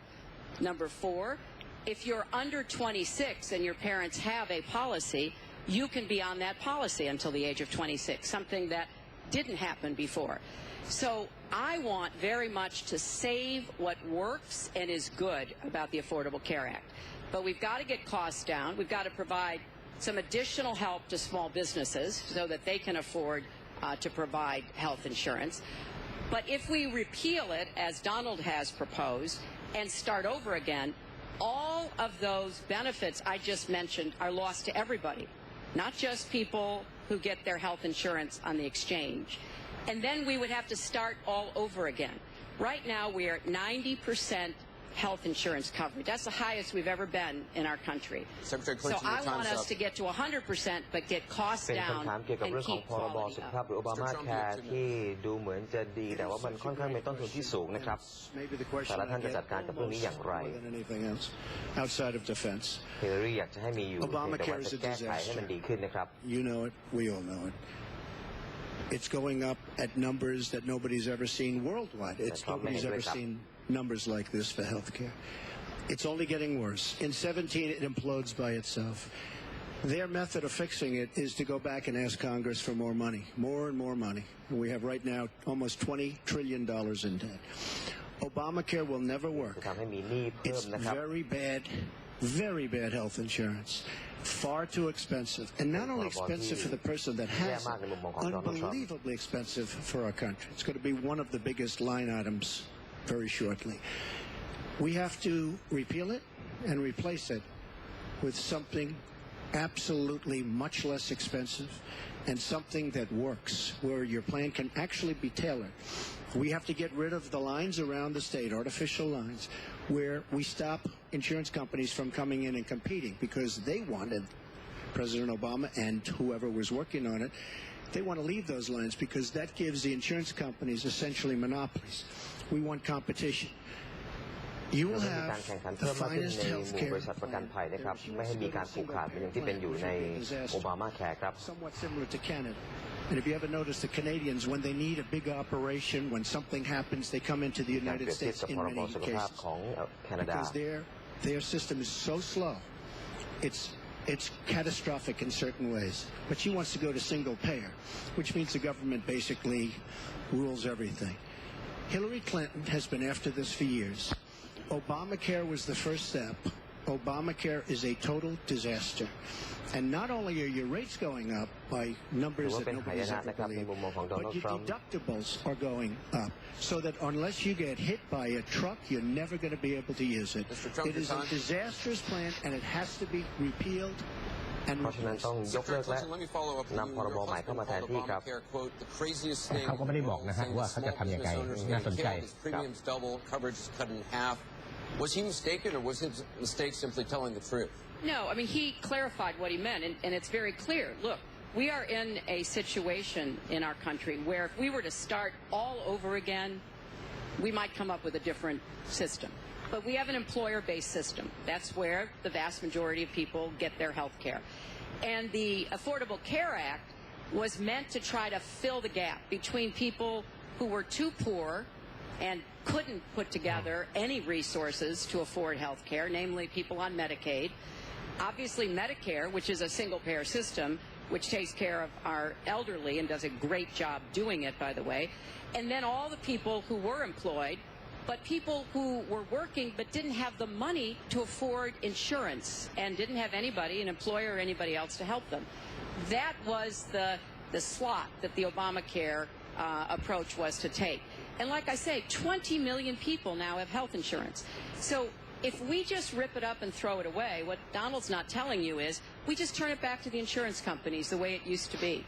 Number four, if you're under 26 and your parents have a policy, you can be on that policy until the age of 26, something that didn't happen before. So I want very much to save what works and is good about the Affordable Care Act. But we've got to get costs down. We've got to provide some additional help to small businesses so that they can afford to provide health insurance. But if we repeal it, as Donald has proposed, and start over again, all of those benefits I just mentioned are lost to everybody, not just people who get their health insurance on the exchange. And then we would have to start all over again. Right now, we are at 90% health insurance coverage. That's the highest we've ever been in our country. Secretary Clinton, so I want us to get to 100%, but get costs เป็น down คำถามเกี่ยวกับ and เรื่องของ keep พรบ quality สุขภาพ up. หรือโอบามาแคร์ที่ดูเหมือนจะดีแต่ว่ามันค่อนข้างมีต้นทุนที่สูงนะครับ Maybe the question แต่ละท่านจะจัดการกับเรื่องนี้อย่างไร more than anything else outside of defense. เฮเลอรี่อยากจะให้มีอยู่แต่ว่าจะแก้ไขให้มันดีขึ้นนะครับ You know it. We all know it. It's going up at numbers that nobody's ever seen worldwide. Nobody's ever seen numbers like this for healthcare. It's only getting worse. In 17, it implodes by itself. Their method of fixing it is to go back and ask Congress for more money, more and more money. And we have right now almost $20 trillion in debt. Obamacare will never work. It's very bad health insurance. Far too expensive. And not only expensive for the person that has it, unbelievably expensive for our country. It's going to be one of the biggest line items very shortly. We have to repeal it and replace it with something absolutely much less expensive and something that works, where your plan can actually be tailored. We have to get rid of the lines around the state, artificial lines, where we stop insurance companies from coming in and competing because they wanted, President Obama and whoever was working on it, they want to leave those lines because that gives the insurance companies essentially monopolies. We want competition. You will have the finest health care somewhat similar to Canada. And if you ever notice the Canadians, when they need a big operation, when something happens, they come into the United States in many cases. Because their system is so slow. It's catastrophic in certain ways. But she wants to go to single payer, which means the government basically rules everything. Hillary Clinton has been after this for years. Obamacare was the first step. Obamacare is a total disaster. And not only are your rates going up by numbers that nobody's ever believed, but your deductibles are going up. So that unless you get hit by a truck, you're never going to be able to use it. It is a disastrous plan, and it has to be repealed. เพราะฉะนั้นต้องยกเลิกและนำพรบใหม่เข้ามาแทนที่ครับเขาก็ไม่ได้บอกนะฮะว่าเขาจะทำยังไงน่าสนใจครับ Was he mistaken, or was his mistake simply telling the truth? No, I mean, he clarified what he meant, and it's very clear. Look, we are in a situation in our country where if we were to start all over again, we might come up with a different system. But we have an employer-based system. That's where the vast majority of people get their health care. And the Affordable Care Act was meant to try to fill the gap between people who were too poor and couldn't put together any resources to afford health care, namely people on Medicaid. Obviously, Medicare, which is a single-payer system, which takes care of our elderly and does a great job doing it, by the way. And then all the people who were employed, but people who were working but didn't have the money to afford insurance and didn't have anybody, an employer or anybody else to help them. That was the slot that the Obamacare approach was to take. And like I say, 20 million people now have health insurance. So if we just rip it up and throw it away, what Donald's not telling you is we just turn it back to the insurance companies the way it used to be.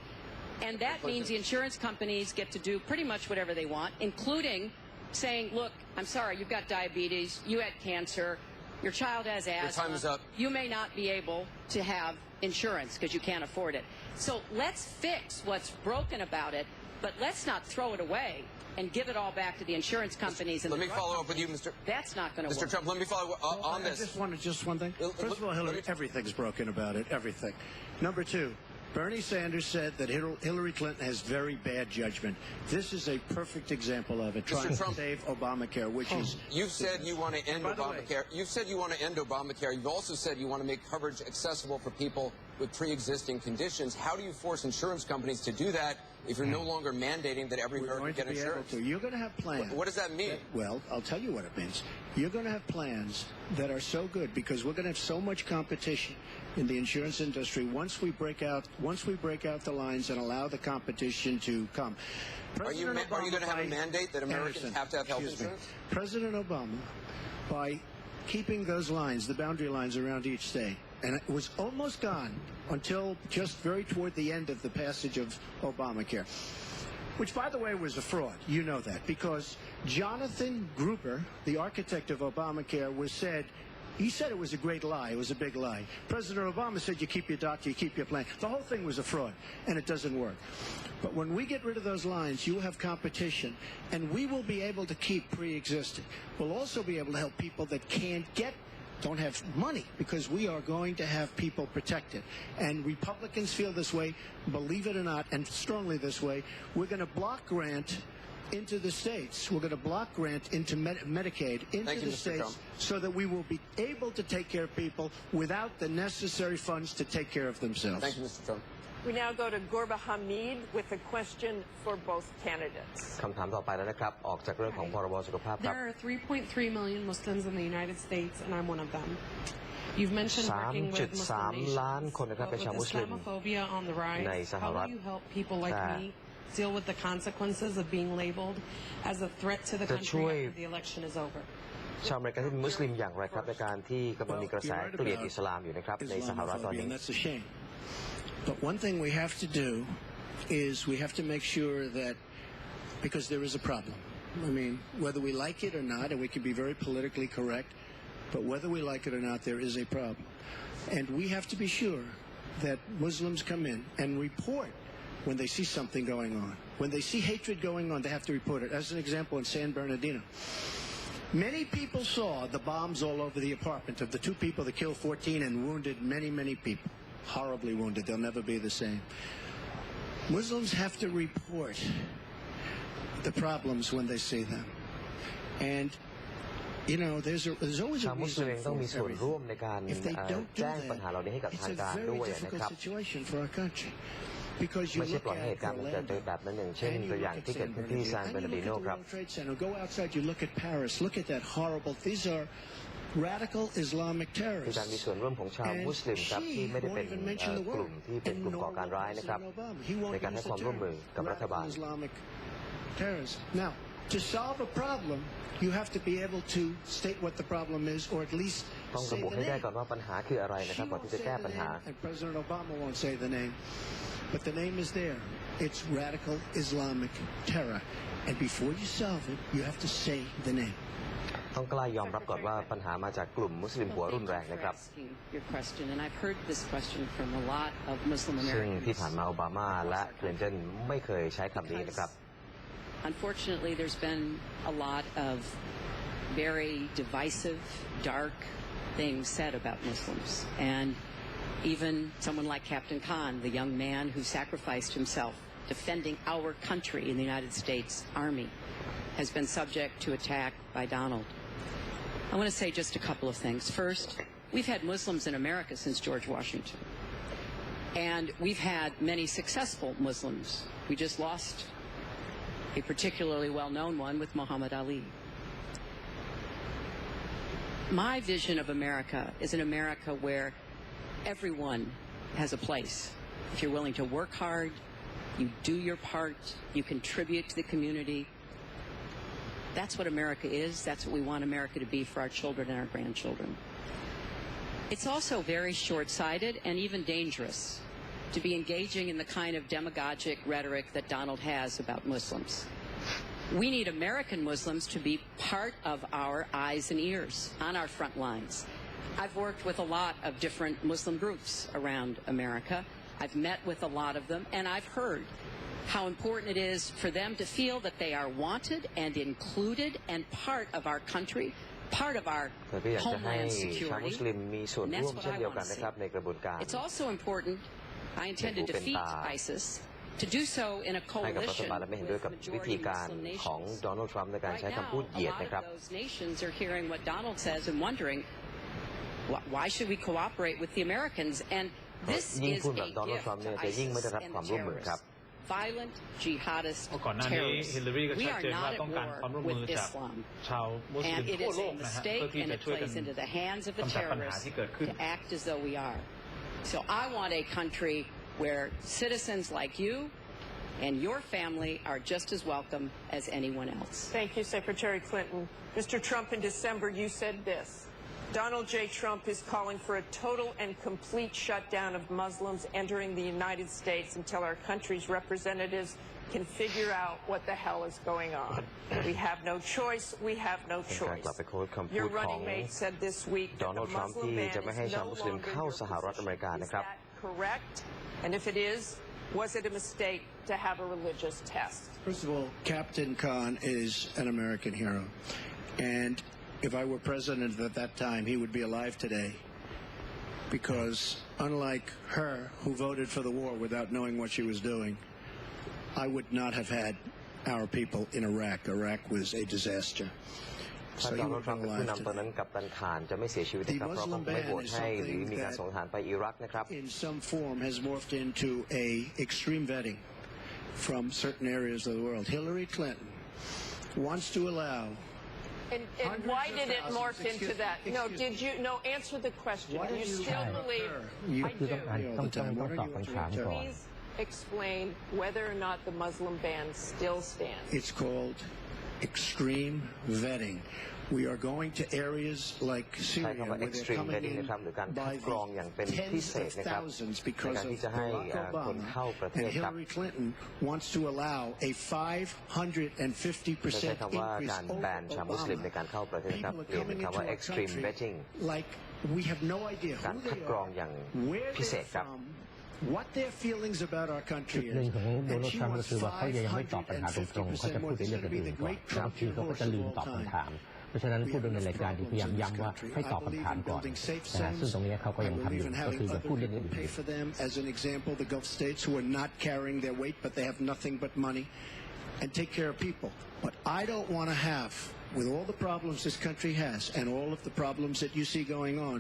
And that means the insurance companies get to do pretty much whatever they want, including saying, look, I'm sorry, you've got diabetes, you had cancer, your child has asthma. Your time is up. You may not be able to have insurance because you can't afford it. So let's fix what's broken about it, but let's not throw it away and give it all back to the insurance companies. And let me follow up with you, Mr. That's not going to work. Mr. Trump, let me follow on this. I just wanted just one thing. First of all, Hillary, everything's broken about it, everything. Number two, Bernie Sanders said that Hillary Clinton has very bad judgment. This is a perfect example of it, trying to save Obamacare, which is... You've said you want to end Obamacare. You've said you want to end Obamacare. You've also said you want to make coverage accessible for people with pre-existing conditions. How do you force insurance companies to do that if you're no longer mandating that every American get insurance? You're going to have plans. What does that mean? Well, I'll tell you what it means. You're going to have plans that are so good because we're going to have so much competition in the insurance industry once we break out the lines and allow the competition to come. Are you going to have a mandate that Americans have to have health insurance? President Obama, by keeping those lines, the boundary lines around each state, and it was almost gone until just very toward the end of the passage of Obamacare, which, by the way, was a fraud. You know that because Jonathan Gruber, the architect of Obamacare, he said it was a great lie. It was a big lie. President Obama said you keep your doctor, you keep your plan. The whole thing was a fraud, and it doesn't work. But when we get rid of those lines, you will have competition, and we will be able to keep pre-existing. We'll also be able to help people that don't have money, because we are going to have people protected. And Republicans feel this way, believe it or not, and strongly this way. We're going to block grant into the states. We're going to block grant into Medicaid into the states so that we will be able to take care of people without the necessary funds to take care of themselves. Thank you, Mr. Trump. We now go to Gorba Hamid with a question for both candidates. คำถามต่อไปแล้วนะครับออกจากเรื่องของพรบสุขภาพครับ There are 3.3 million Muslims in the United States, and I'm one of them. You've mentioned working with Muslim nations, but with Islamophobia on the rise, how will you help people like me deal with the consequences of being labeled as a threat to the country after the election is over? ชาวอเมริกันที่เป็นมุสลิมอย่างไรครับในการที่กำลังมีกระแสเกลียดอิสลามอยู่นะครับในสหรัฐตอนนี้ But one thing we have to do is we have to make sure that, because there is a problem. I mean, whether we like it or not, and we can be very politically correct, but whether we like it or not, there is a problem. And we have to be sure that Muslims come in and report when they see something going on. When they see hatred going on, they have to report it. As an example, in San Bernardino, many people saw the bombs all over the apartment of the two people that killed 14 and wounded many, many people. Horribly wounded. They'll never be the same. Muslims have to report the problems when they see them. And, you know, there's always a reason for everything. If they don't do that, it's a very difficult situation for our country. Because you look at Orlando, go outside, you look at Paris, look at that horrible, these are radical Islamic คือ terrorists. การมีส่วนร่วมของชาวมุสลิมครับที่ไม่ได้เป็นกลุ่มที่เป็นกลุ่มก่อการร้ายนะครับในการให้ความร่วมมือกับรัฐบาล Now, to solve a problem, you have to be able to state what the problem is, or at least ต้องระบุให้ได้ก่อนว่าปัญหาคืออะไรนะครับก่อนที่จะแก้ปัญหา And President Obama won't say the name, but the name is there. It's radical Islamic terror, and before you solve it, you have to say the name. ต้องกล้ายอมรับก่อนว่าปัญหามาจากกลุ่มมุสลิมหัวรุนแรงนะครับซึ่งที่ผ่านมาโอบามาและคลินตันไม่เคยใช้คำนี้นะครับ Unfortunately, there's been a lot of very divisive, dark things said about Muslims, and even someone like Captain Khan, the young man who sacrificed himself defending our country in the United States Army, has been subject to attack by Donald. I want to say just a couple of things. First, we've had Muslims in America since George Washington. And we've had many successful Muslims. We just lost a particularly well-known one with Muhammad Ali. My vision of America is an America where everyone has a place. If you're willing to work hard, you do your part, you contribute to the community. That's what America is. That's what we want America to be for our children and our grandchildren. It's also very short-sighted and even dangerous to be engaging in the kind of demagogic rhetoric that Donald has about Muslims. We need American Muslims to be part of our eyes and ears on our front lines. I've worked with a lot of different Muslim groups around America. I've met with a lot of them, and I've heard how important it is for them to feel that they are wanted and included and part of our country, part of our homeland security. And that's what I want to see. It's also important, I intend to defeat ISIS, to do so in a coalition with majority Muslim nations. Right now, a lot of those nations are hearing what Donald says and wondering, why should we cooperate with the Americans? And this is a gift to ISIS and the terrorists. violent jihadist ก่อนหน้านี้ฮิลลารีก็ terrorists. We ชัด are เจนว่า not ต้อง at การความร่วม war มือ with จาก Islam. ชาวมุสลิม And it ทั่ว is โล a กนะฮะเพื่อ mistake ที่ and จะ it ช่วยกัน plays into the hands of the กำจัดปัญหา terrorists ที่เกิดขึ้น to act as though we are. So I want a country where citizens like you and your family are just as welcome as anyone else. Thank you, Secretary Clinton. Mr. Trump, in December, you said this. Donald J. Trump is calling for a total and complete shutdown of Muslims entering the United States until our country's representatives can figure out what the hell is going on. We have no choice. We have no choice. Your running mate said this week that the Muslim ban is no longer your position. Is that correct? And if it is, was it a mistake to have a religious test? First of all, Captain Khan is an American hero. And if I were president at that time, he would be alive today. Because unlike her, who voted for the war without knowing what she was doing, I would not have had our people in Iraq. Iraq was a disaster. ถ้าโดนัลด์ทรัมป์เป็นผู้นำตอนนั้นกัปตันข่านจะไม่เสียชีวิตนะครับเพราะเขาไม่โหวตให้หรือมีการส่งทหารไปอิรักนะครับ In some form has morphed into a extreme vetting from certain areas of the world. Hillary Clinton wants to allow. And why did it morph into that? No, did you? No, answer the question. You still believe? I do. ต้องตอบคำถามก่อน Please explain whether or not the Muslim ban still stands. It's called extreme vetting. We are going to areas like Syria where they're coming in by the tens of thousands because of Barack Obama. And Hillary Clinton wants to allow a 550% increase over Obama. People are coming into our country like we have no idea who they are, where they're from, what their feelings about our country หนึ่ง is. ของโดนัลด์ทรัมป์ก็คือว่าเขายังไม่ตอบปัญหาตรงๆเขาจะพูดในเรื่องอื่นก่อนบางทีเขาก็จะลืมตอบคำถามเพราะฉะนั้นผู้ดำเนินรายการที่พยายามย้ำว่าให้ตอบคำถามก่อนนะซึ่งตรงนี้เขาก็ยังทำอยู่ก็คือจะพูดเรื่องอื่น pay for them as an example the Gulf states who are not carrying their weight but they have nothing but money and take care of people but I don't want to have with all the problems this country has and all of the problems that you see going on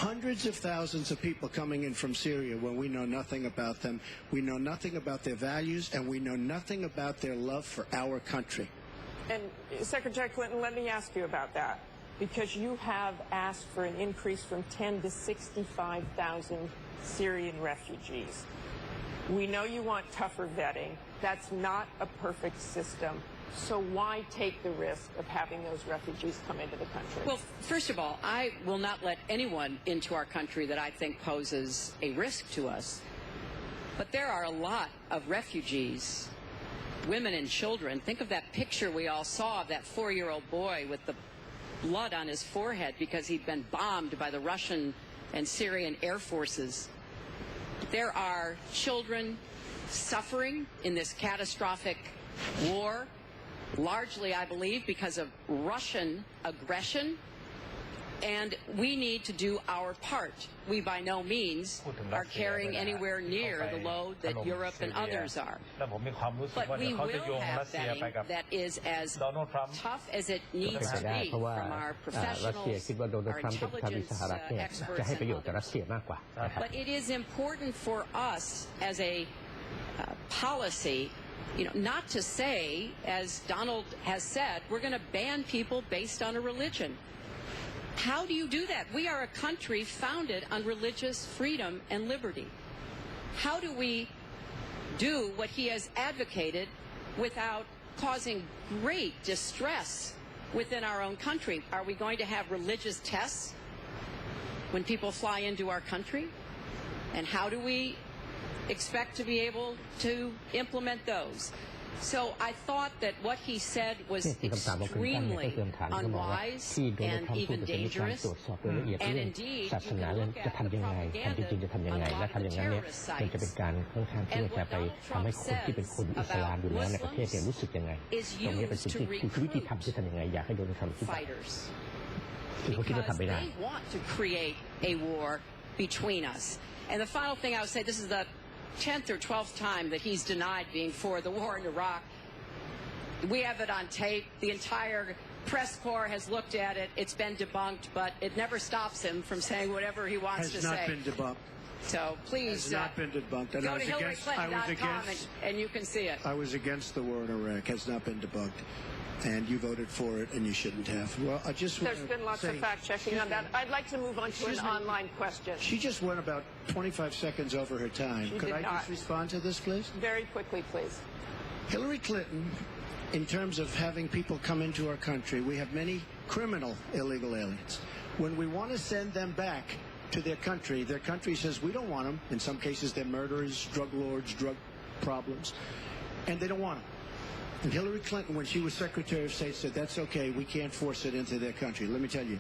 hundreds of thousands of people coming in from Syria when we know nothing about them we know nothing about their values and we know nothing about their love for our country. And Secretary Clinton, let me ask you about that, because you have asked for an increase from 10 to 65,000 Syrian refugees. We know you want tougher vetting. That's not a perfect system. So why take the risk of having those refugees come into the country? Well, first of all, I will not let anyone into our country that I think poses a risk to us. But there are a lot of refugees, women and children. Think of that picture we all saw of that 4-year-old boy with the blood on his forehead because he'd been bombed by the Russian and Syrian air forces. There are children suffering in this catastrophic war, largely, I believe, because of Russian aggression. And we need to do our part. We by no means are carrying anywhere near the load that Europe and others are. But we will have vetting that is as tough as it needs to be from our professionals, our intelligence experts and others. But it is important for us as a policy, not to say, as Donald has said, we're going to ban people based on a religion. How do you do that? We are a country founded on religious freedom and liberty. How do we do what he has advocated without causing great distress within our own country? Are we going to have religious tests when people fly into our country? And how do we expect to be able to implement those? So I thought that what he said was extremely unwise and even dangerous, and indeed you can look at the propaganda on a lot of the terrorist sites. And what Donald Trump says about Muslims is used to recruit fighters because they want to create a war between us. And the final thing I would say, this is the 10th or 12th time that he's denied being for the war in Iraq. We have it on tape. The entire press corps has looked at it. It's been debunked, but it never stops him from saying whatever he wants to say. Has not been debunked. So please Has not been debunked. And go to HillaryClinton.com and you can see it. I was against the war in Iraq. Has not been debunked. And you voted for it, and you shouldn't have. Well, I just There's been lots of fact-checking on that. I'd like to move on to an online question. She just went about 25 seconds over her time. She Could did I not. just respond to this, please? Very quickly, please. Hillary Clinton, in terms of having people come into our country, we have many criminal illegal aliens. When we want to send them back to their country says we don't want them. In some cases, they're murderers, drug lords, drug problems, and they don't want them. And Hillary Clinton, when she was Secretary of State, said, that's okay, we can't force it into their country. Let me tell you,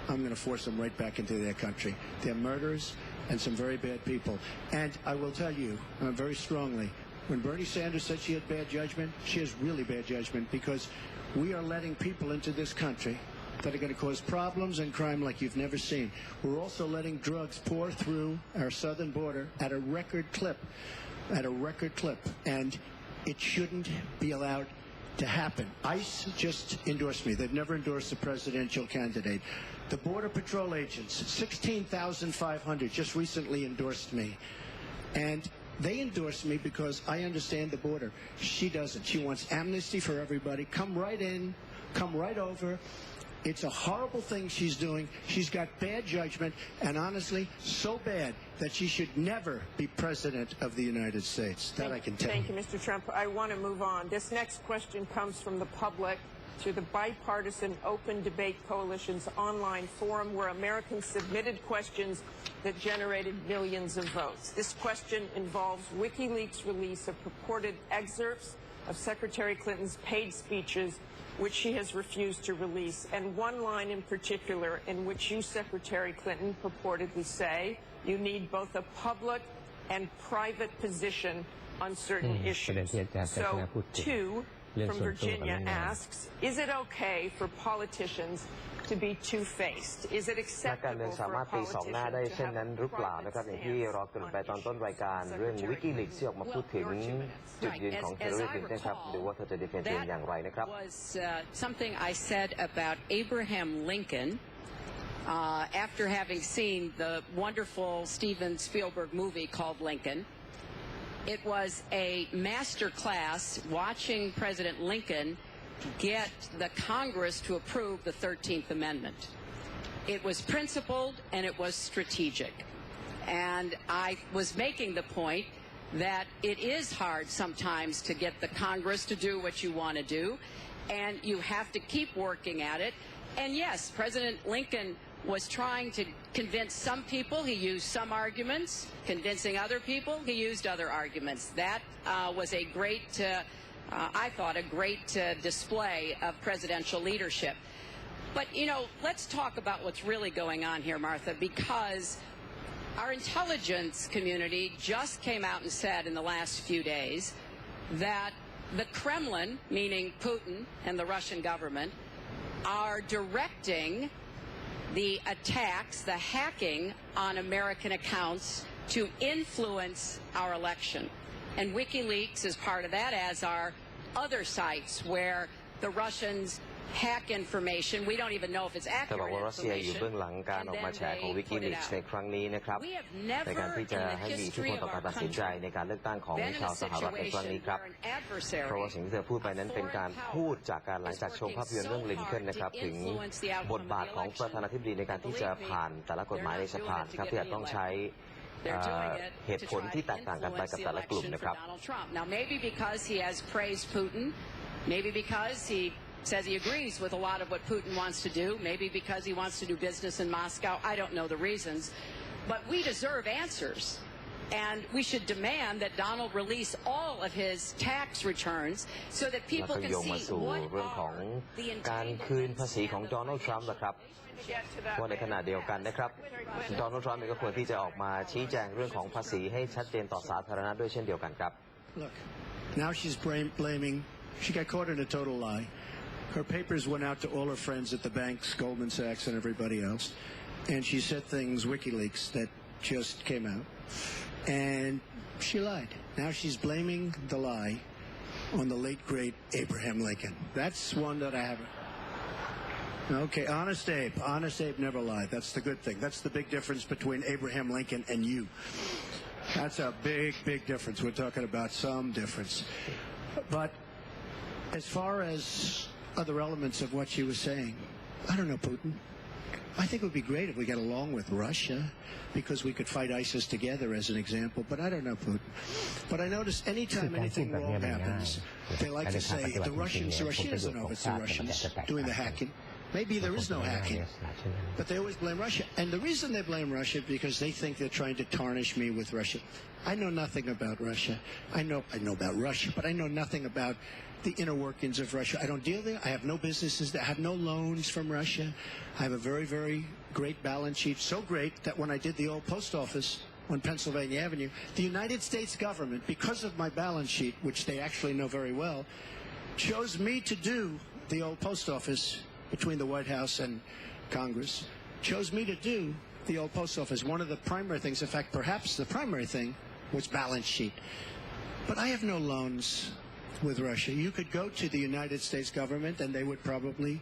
I'm going to force them right back into their country. They're murderers and some very bad people. And I will tell you very strongly, when Bernie Sanders said she had bad judgment, she has really bad judgment because we are letting people into this country that are going to cause problems and crime like you've never seen. We're also letting drugs pour through our southern border at a record clip, and it shouldn't be allowed to happen. ICE just endorsed me. They've never endorsed a presidential candidate. The Border Patrol agents, 16,500, just recently endorsed me. And they endorsed me because I understand the border. She doesn't. She wants amnesty for everybody. Come right in, come right over. It's a horrible thing she's doing. She's got bad judgment, and honestly, so bad that she should never be President of the United States. That I can tell you. Thank you, Mr. Trump. I want to move on. This next question comes from the public through the Bipartisan Open Debate Coalition's online forum where Americans submitted questions that generated millions of votes. This question involves WikiLeaks' release of purported excerpts of Secretary Clinton's paid speeches which she has refused to release, and one line in particular in which you, Secretary Clinton, purportedly say you need both a public and private position on certain issues. So, two from Virginia asks, is it okay for politicians to be two-faced? Is it acceptable for a politician to have a private stance? WikiLeaks ที่ออกมาพูดถึงจุดยืนของ Hillary Clinton ครับหรือว่าเธอจะดีเฟนต์ตัวเองอย่างไรนะครับ That was something I said about Abraham Lincoln after having seen the wonderful Steven Spielberg movie called Lincoln. It was a master class watching President Lincoln get the Congress to approve the 13th Amendment. It was principled and it was strategic. And I was making the point that it is hard sometimes to get the Congress to do what you want to do, and you have to keep working at it. And yes, President Lincoln was trying to convince some people. He used some arguments. Convincing other people, he used other arguments. That was a great, I thought, a great display of presidential leadership. But, you know, let's talk about what's really going on here, Martha, because our intelligence community just came out and said in the last few days that the Kremlin, meaning Putin and the Russian government, are directing the attacks, the hacking on American accounts to influence our election. And WikiLeaks is part of that, as are other sites where the Russians hack information. We don't even know if it's แต่บอก accurate ว่ารัสเซียอยู่ information. เบื้องหลังการออกมาแฉของ WikiLeaks ในครั้งนี้นะครับ We have ในการ never ที่จะ in the ให้มีอิทธิพ history ล of ต่อการ our ตัดสินใจ country ในการเลือกตั้งของ been in ชาว a สหรัฐในครั้ง situation นี้ครับ where an adversary เพราะว่าสิ่งที่เธอพูดไปนั้นเป็นการพูดจากการหลังจากชมภาพยนตร์เรื่องลินคอล์นนะครับถึงบทบาทของประธานาธิบดีในการที่จะผ่านแต่ละกฎหมายในสภาครับที่อาจต้องใช้เหตุผลที่แตกต่างกันไปกับแต่ละกลุ่มนะครับ Now maybe because he has praised Putin, maybe because he says he agrees with a lot of what Putin wants to do, maybe because he wants to do business in Moscow. I don't know the reasons, but we deserve answers. And we should demand that Donald release all of his tax returns so that people can see what เรื่องของการคืนภาษีของโดนัลด์ทรัมป์นะครับว่าในขณะเดียวกันนะครับโดนัลด์ทรัมป์ก็ควรที่จะออกมาชี้แจงเรื่องของภาษีให้ชัดเจนต่อสาธารณะด้วยเช่นเดียวกันครับ Look, now she's blaming. She got caught in a total lie. Her papers went out to all her friends at the banks, Goldman Sachs and everybody else, and she said things, WikiLeaks, that just came out. And she lied. Now she's blaming the lie on the late, great Abraham Lincoln. That's one that I haven't. Okay, honest Abe never lied. That's the good thing. That's the big difference between Abraham Lincoln and you. That's a big, big difference. We're talking about some difference. But as far as other elements of what she was saying, I don't know, Putin. I think it would be great if we got along with Russia because we could fight ISIS together as an example, but I don't know, Putin. But I notice anytime anything wrong happens, they like to say the Russians, Russia doesn't know if it's the Russians doing the hacking. Maybe there is no hacking, but they always blame Russia. And the reason they blame Russia is because they think they're trying to tarnish me with Russia. I know nothing about Russia. I know about Russia, but I know nothing about the inner workings of Russia. I don't deal there. I have no businesses there. I have no loans from Russia. I have a very, very great balance sheet, so great that when I did the old post office on Pennsylvania Avenue, the United States government, because of my balance sheet, which they actually know very well, chose me to do the old post office between the White House and Congress, chose me to do the old post office. One of the primary things, in fact, perhaps the primary thing, was balance sheet. But I have no loans with Russia. You could go to the United States government and they would probably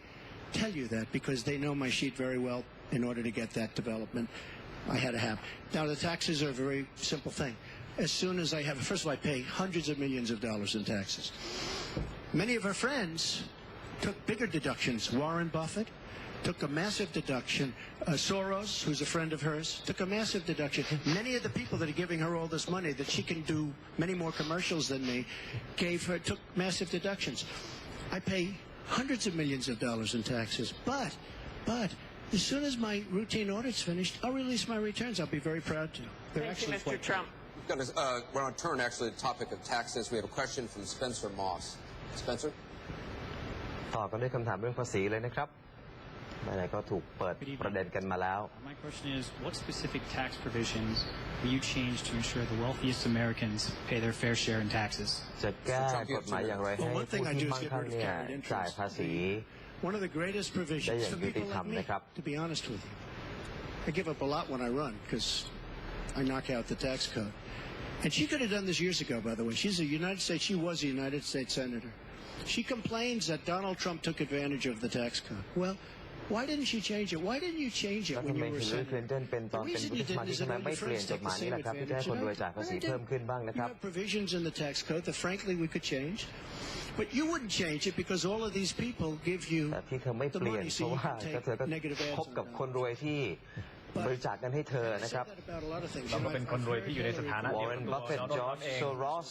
tell you that because they know my sheet very well in order to get that development I had to have. Now, the taxes are a very simple thing. As soon as I have, first of all, I pay hundreds of millions of dollars in taxes. Many of her friends took bigger deductions. Warren Buffett took a massive deduction. Soros, who's a friend of hers, took a massive deduction. Many of the people that are giving her all this money that she can do many more commercials than me took massive deductions. I pay hundreds of millions of dollars in taxes. But as soon as my routine audit's finished, I'll release my returns. I'll be very proud to. They're Thank you, actually Mr. Trump. We're on turn, actually, the topic of taxes. We have a question from Spencer Moss. Spencer? ต่อกันด้วยคำถามเรื่องภาษีเลยนะครับไหนๆก็ถูกเปิดประเด็นกันมาแล้ว My question is, what specific tax provisions will you change to ensure the wealthiest Americans pay their fair share in taxes? จะแก้กฎหมายอย่างไรให้ผู้ที่มั่งคั่งเนี่ยจ่ายภาษี One of the greatest provisions for people like me, to be honest with you. I give up a lot when I run because I knock out the tax code. And she could have done this years ago, by the way. She was a United States Senator. She complains that Donald Trump took advantage of the tax code. Well, why didn't she change it? Why didn't you change it when you were senator? The reason you didn't is that when you first took the same advantage. You have provisions in the tax code that frankly we could change. But you wouldn't change it because all of these people give you the money so you can take negative ads on them. บริจาคกันให้เธอนะครับ เราก็เป็นคนรวยที่อยู่ในสถานะเดียวกัน Warren Buffett George Soros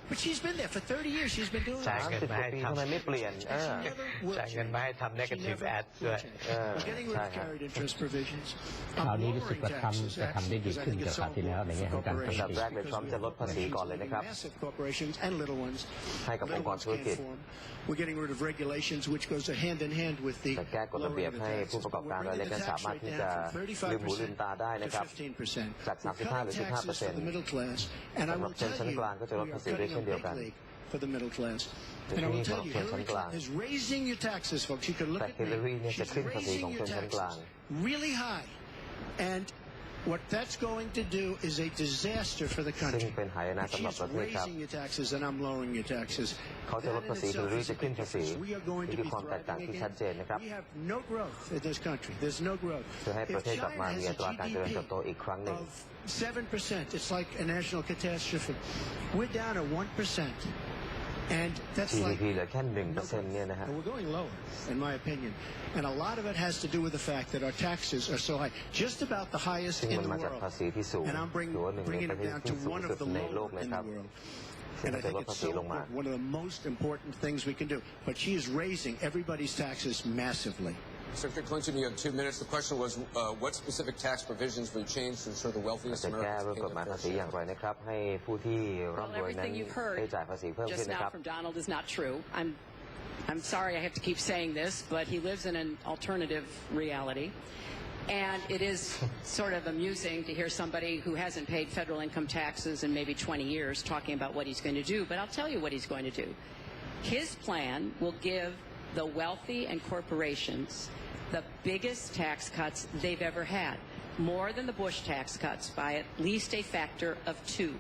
But she's been there for 30 years. She's been doing จ่ายเงินมาให้ทำ ทำไมไม่เปลี่ยน จ่ายเงินมาให้ทำ negative ads ด้วย Getting rid of carried interest provisions. คราวนี้รู้สึกว่าทำจะทำได้ดีขึ้นจากคราวที่แล้วในแง่ของการ อันดับแรกเลยทรัมป์จะลดภาษีก่อนเลยนะครับ ให้กับองค์กรธุรกิจ We're getting rid of regulations which goes hand in hand with the จะแก้กฎระเบียบให้ผู้ประกอบการรายเล็กสามารถที่จะลืมหูลืมตาได้นะครับจาก 35 หรือ 15% สำหรับชนชั้นกลางก็จะลดภาษีด้วยเช่นเดียวกัน for the middle class. And I will tell you, Hillary Clinton is raising your taxes, folks. You can look at me. She's raising your taxes really high. And what that's going to do is a disaster for the country. She's raising your taxes and I'm lowering your taxes. เขาจะลดภาษีฮิลลารีจะขึ้นภาษี We are going to นี่ be คือความแตกต่างที่ชัดเจนนะครับ We have no growth in this country. There's no growth. เพื่อให้ประเทศกลับมามีอัตราการเจริญเติบโตอีกครั้งหนึ่ง 7%. It's like a national catastrophe. We're down at 1%. And that's like, GDP เหลือแค่ 1% เนี่ยนะฮะ we're going lower, in my opinion. And a lot of it has to do with the fact that our taxes are so high, just about the highest in the world. And I'm bringing it down to one of the lower in the world. And I think it's so important, one of the most important things we can do. But she is raising everybody's taxes massively. Secretary Clinton, you have 2 minutes. The question was, what specific tax provisions will you change to ensure the wealthiest จะแก้ Americans เรื่องกฎหมายภาษีอย่างไรนะครับให้ผู้ที่ร่ำรวยนั้นได้จ่ายภาษีเพิ่มขึ้น Just นะค now รับ from Donald is not true. I'm sorry I have to keep saying this, but he lives in an alternative reality. And it is sort of amusing to hear somebody who hasn't paid federal income taxes in maybe 20 years talking about what he's going to do. But I'll tell you what he's going to do. His plan will give the wealthy and corporations the biggest tax cuts they've ever had, more than the Bush tax cuts by at least a factor of 2.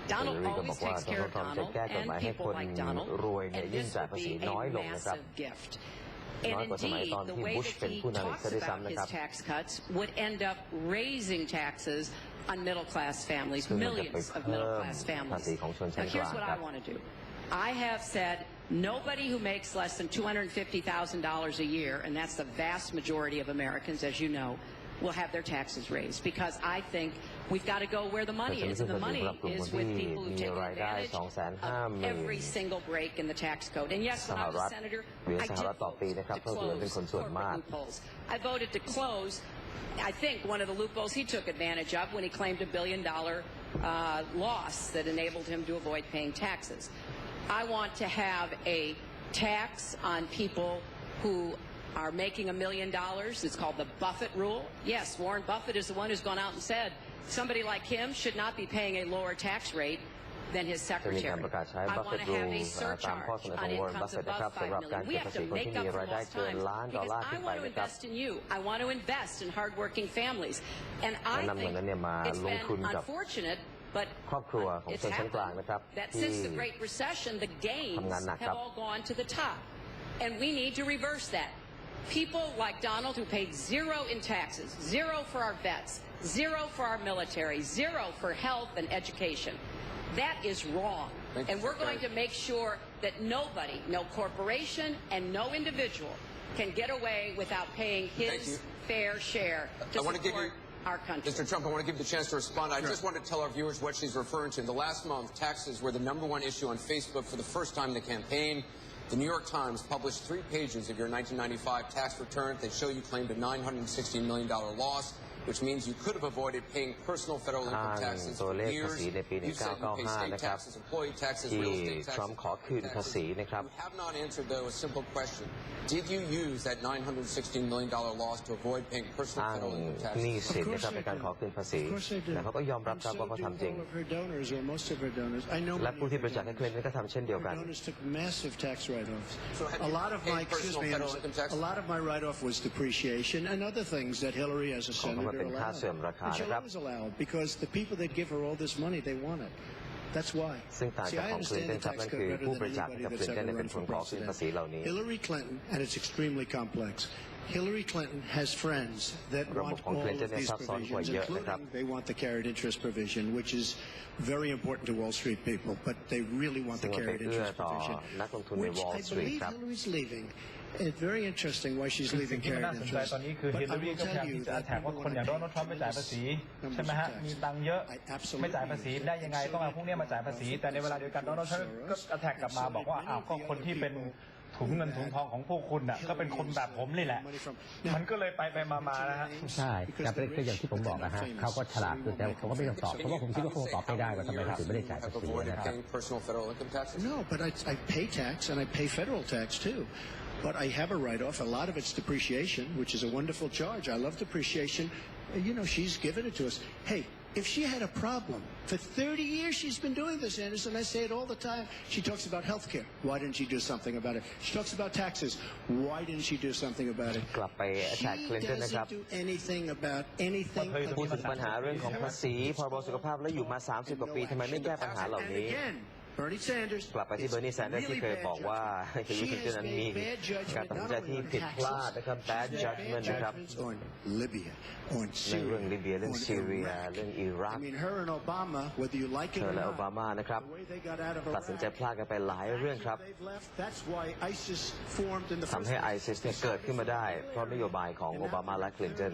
Donald always takes care of Donald and people like Donald, and this would be a massive gift. น้อยกว่าสมัยตอนที่บุชเป็นผู้นำอีกซะด้วยซ้ำนะครับ tax cuts would end up raising taxes on middle-class families, millions of middle-class families. Now, here's what I want to do. I have said nobody who makes less than $250,000 a year, and that's the vast majority of Americans, as you know, will have their taxes raised, because I think we've got to go where the money is, and the money is with people who take advantage of every single break in the tax code. And yes, when I was a senator, I did vote to close corporate loopholes. I voted to close, I think, one of the loopholes he took advantage of when he claimed $1 billion loss that enabled him to avoid paying taxes. I want to have a tax on people who are making $1 million. It's called the Buffett rule. Yes, Warren Buffett is the one who's gone out and said somebody like him should not be paying a lower tax rate than his secretary. I want to have a surcharge on incomes above $5 million. We have to make up for lost time, because I want to invest in you. I want to invest in hardworking families. And I think it's been unfortunate, but it's happened that since the Great Recession, the gains have all gone to the top. And we need to reverse that. People like Donald who paid zero in taxes, zero for our vets, zero for our military, zero for health and education. That is wrong. And we're going to make sure that nobody, no corporation and no individual can get away without paying his fair share to support our country. Mr. Trump, I want to give you the chance to respond. I just want to tell our viewers what she's referring to. In the last month, taxes were the #1 issue on Facebook for the first time in the campaign. The New York Times published 3 pages of your 1995 tax return that show you claimed a $916 million loss, which means you could have avoided paying personal federal income taxes for years. You said you pay state taxes, employee taxes, real estate taxes. You have not answered, though, a simple question. Did you use that $916 million loss to avoid paying personal federal income taxes? นี่สินนะครับในการขอคืนภาษีแต่เขาก็ยอมรับครับว่าเขาทำจริงและผู้ที่บริจาคให้เคลนก็ทำเช่นเดียวกัน A lot of my write-off was depreciation and other things that Hillary as a senator allowed. And she always allowed, because the people that give her all this money, they want it. That's why. See, I understand the tax code better than anybody that's ever run for president. Hillary Clinton, and it's extremely complex. Hillary Clinton has friends that want all of these provisions, including they want the carried interest provision, which is very important to Wall Street people, but they really want the carried interest provision, which I believe Hillary's leaving. It's very interesting why she's leaving carried interest. ตอนนี้คือฮิลลารีก็พยายามที่จะแท็กว่าคนอย่างโดนัลด์ทรัมป์ไม่จ่ายภาษีใช่ไหมฮะมีตังค์เยอะไม่จ่ายภาษีได้ยังไงต้องเอาพวกนี้มาจ่ายภาษีแต่ในเวลาเดียวกันโดนัลด์ทรัมป์ก็แท็กกลับมาบอกว่าอ้าวก็คนที่เป็นถุงเงินถุงทองของพวกคุณน่ะก็เป็นคนแบบผมนี่แหละมันก็เลยไปมานะฮะใช่แต่เป็นอย่างที่ผมบอกนะฮะเขาก็ฉลาดแต่เขาก็ไม่ต้องตอบเพราะว่าผมคิดว่าเขาตอบไม่ได้ว่าทำไมถึงไม่ได้จ่ายภาษีนะครับ No, but I pay tax and I pay federal tax too. But I have a write-off. A lot of it's depreciation, which is a wonderful charge. I love depreciation. You know, she's given it to us. Hey, if she had a problem, for 30 years she's been doing this, Anderson. I say it all the time. She talks about health care. Why didn't she do something about it? She talks about taxes. Why didn't she do something about it? She doesn't do anything about anything. พูดถึงปัญหาเรื่องของภาษีพรบสุขภาพแล้วอยู่มา30 กว่าปีทำไมไม่แก้ปัญหาเหล่านี้กลับไปที่เบอร์นีแซนเดอร์สที่เคยบอกว่าฮิลลารีคลินตันนั้นมีการตัดสินใจที่ผิดพลาดนะครับ bad judgment นะครับในเรื่องลิเบียเรื่องซีเรียเรื่องอิรักเธอและโอบามานะครับตัดสินใจพลาดกันไปหลายเรื่องครับทำให้ไอซิสเนี่ยเกิดขึ้นมาได้เพราะนโยบายของโอบามาและคลินตัน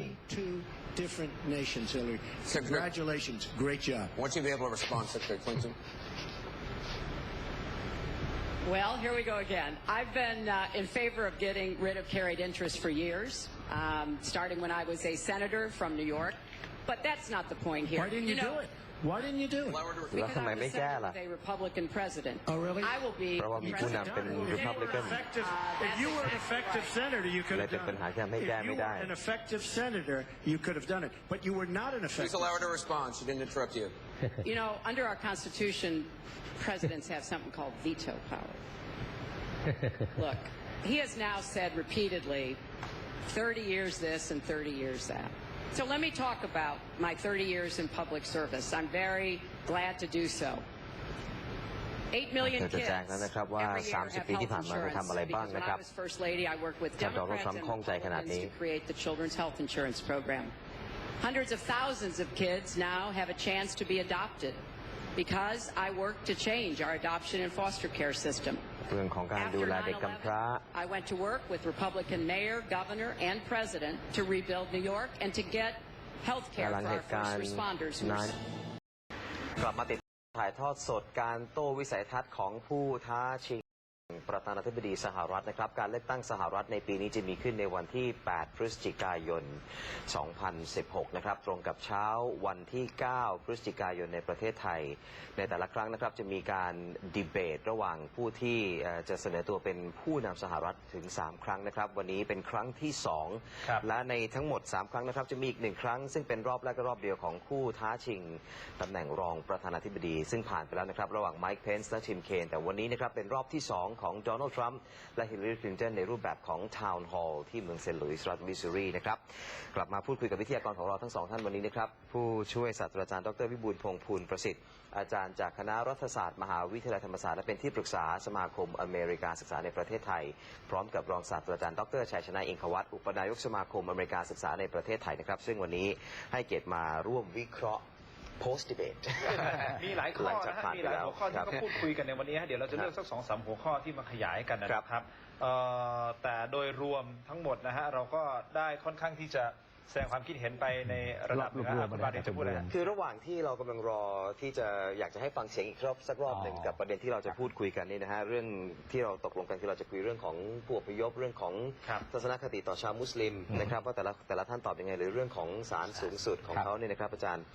different nations, Hillary. Congratulations. Great job. I want you to be able to respond, Secretary Clinton. Well, here we go again. I've been in favor of getting rid of carried interest for years, starting when I was a senator from New York. But that's not the point here. Why didn't you do it? Why didn't you do it? Because I'm the senator with a Republican president. Oh, really? I will be president. If you were an effective senator, you could have done it. If you were an effective senator, you could have done it. But you were not an effective. Please allow her to respond. She didn't interrupt you. You know, under our Constitution, presidents have something called veto power. Look, he has now said repeatedly, 30 years this and 30 years that. So let me talk about my 30 years in public service. I'm very glad to do so. 8 million จะ kids แจ้งแล้วนะครับว่า every year 30 ปีที่ผ่านมาได้ทำอะไรบ้าง because นะ when ครับ I was First Lady, I worked with ท่านโดนัลด์ Democrats ทรัมป์ and ข้องใจขนาดนี้ Republicans to create the Children's Health Insurance Program. Hundreds of thousands of kids now have a chance to be adopted because I worked to change our adoption and foster care system. เรื่องของการดูแลเด็กกำพร้า I went to work with Republican mayor, governor, and president to rebuild New York and to get health care หลัง for เห our ตุการ first ณ์ responders. นั้นกลับมาติดถ่ายทอดสดการโต้วิสัยทัศน์ของผู้ท้าชิงประธานาธิบดีสหรัฐนะครับการเลือกตั้งสหรัฐในปีนี้จะมีขึ้นในวันที่ 8 พฤศจิกายน 2016 นะครับตรงกับเช้าวันที่ 9 พฤศจิกายนในประเทศไทยในแต่ละครั้งนะครับจะมีการดีเบตระหว่างผู้ที่จะเสนอตัวเป็นผู้นำสหรัฐถึง 3 ครั้งนะครับวันนี้เป็นครั้งที่ 2 และในทั้งหมด 3 ครั้งนะครับจะมีอีก 1 ครั้งซึ่งเป็นรอบแรกและรอบเดียวของผู้ท้าชิงตำแหน่งรองประธานาธิบดีซึ่งผ่านไปแล้วนะครับระหว่างไมค์เพนซ์และทิมเคนแต่วันนี้นะครับเป็นรอบที่ 2 ของโดนัลด์ทรัมป์และฮิลลารีคลินตันในรูปแบบของทาวน์ฮอลล์ที่เมืองเซนต์หลุยส์รัฐมิสซูรีนะครับกลับมาพูดคุยกับวิทยากรของเราทั้ง 2 ท่านวันนี้นะครับผู้ช่วยศาสตราจารย์ดร.วิบูลย์พงษ์ภูลประสิทธิ์อาจารย์จากคณะรัฐศาสตร์มหาวิทยาลัยธรรมศาสตร์และเป็นที่ปรึกษาสมาคมอเมริการศึกษาในประเทศไทยพร้อมกับรองศาสตราจารย์ดร.ชัยชนะอิงควัฒน์อุปนายกสมาคมอเมริการศึกษาในประเทศไทยนะครับซึ่งวันนี้ให้เกียรติมาร่วมวิเคราะห์post debate มีหลายข้อนะฮะมีหลายหัวข้อที่ก็พูดคุยกันในวันนี้เดี๋ยวเราจะเลือกสัก 2-3 หัวข้อที่มาขยายกันนะครับแต่โดยรวมทั้งหมดนะฮะเราก็ได้ค่อนข้างที่จะแสดงความคิดเห็นไปในระดับหนึ่งนะครับคุณบาดีจะพูดอะไรคือระหว่างที่เรากำลังรอที่จะอยากจะให้ฟังเสียงอีกสักรอบหนึ่งกับประเด็นที่เราจะพูดคุยกันนี่นะฮะเรื่องที่เราตกลงกันคือเราจะคุยเรื่องของผู้อพยพเรื่องของทัศนคติต่อชาวมุสลิมนะครับว่าแต่ละท่านตอบยังไงหรือเรื่องของศาลสูงสุดของเขาเนี่ยนะครับอาจารย์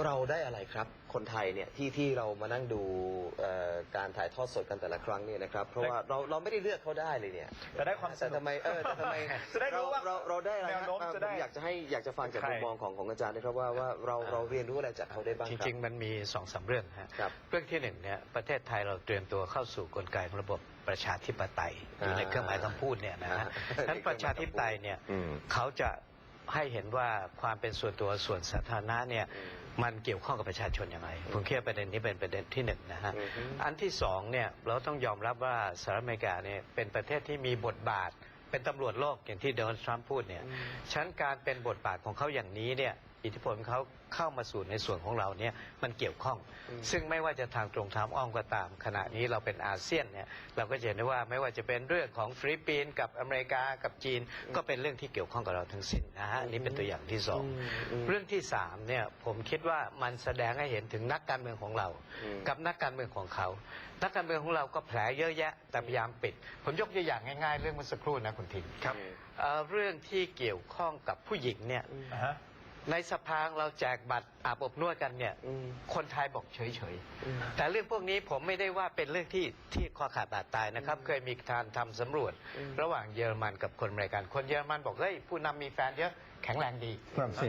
เราได้อะไรครับคนไทยเนี่ยที่เรามานั่งดูการถ่ายทอดสดกันแต่ละครั้งเนี่ยนะครับเพราะว่าเราไม่ได้เลือกเขาได้เลยเนี่ยแต่ได้ความแต่ทำไมจะได้รู้ว่าเราได้อะไรครับผมอยากจะฟังจากมุมมองของอาจารย์นะครับว่าเราเรียนรู้อะไรจากเขาได้บ้างจริงๆมันมี 2-3 เรื่องครับเรื่องที่1เนี่ยประเทศไทยเราเตรียมตัวเข้าสู่กลไกระบบประชาธิปไตยอยู่ในเครื่องหมายคำพูดเนี่ยนะฮะนั้นประชาธิปไตยเนี่ยเขาจะให้เห็นว่าความเป็นส่วนตัวส่วนสาธารณะเนี่ยมันเกี่ยวข้องกับประชาชนอย่างไรผมคิดว่าประเด็นนี้เป็นประเด็นที่1นะฮะอันที่2เนี่ยเราต้องยอมรับว่าสหรัฐอเมริกาเนี่ยเป็นประเทศที่มีบทบาทเป็นตำรวจโลกอย่างที่โดนัลด์ทรัมป์พูดเนี่ยฉะนั้นการเป็นบทบาทของเขาอย่างนี้เนี่ยอิทธิพลเขาเข้ามาสู่ในส่วนของเราเนี่ยมันเกี่ยวข้องซึ่งไม่ว่าจะทางตรงทางอ้อมก็ตามขณะนี้เราเป็นอาเซียนเนี่ยเราก็จะเห็นได้ว่าไม่ว่าจะเป็นเรื่องของฟิลิปปินส์กับอเมริกากับจีนก็เป็นเรื่องที่เกี่ยวข้องกับเราทั้งสิ้นนะฮะนี่เป็นตัวอย่างที่2เรื่องที่3เนี่ยผมคิดว่ามันแสดงให้เห็นถึงนักการเมืองของเรากับนักการเมืองของเขานักการเมืองของเราก็แผลเยอะแยะแต่พยายามปิดผมยกตัวอย่างง่ายๆเรื่องเมื่อสักครู่นะคุณทิมครับเรื่องที่เกี่ยวข้องกับผู้หญิงเนี่ยในสภาเราแจกบัตรอาบอบนวดกันเนี่ยคนไทยบอกเฉยๆแต่เรื่องพวกนี้ผมไม่ได้ว่าเป็นเรื่องที่คอขาดบาดตายนะครับเคยมีการทำสำรวจระหว่างเยอรมันกับคนอเมริกันคนเยอรมันบอกเฮ้ยผู้นำมีแฟนเยอะแข็งแรงดี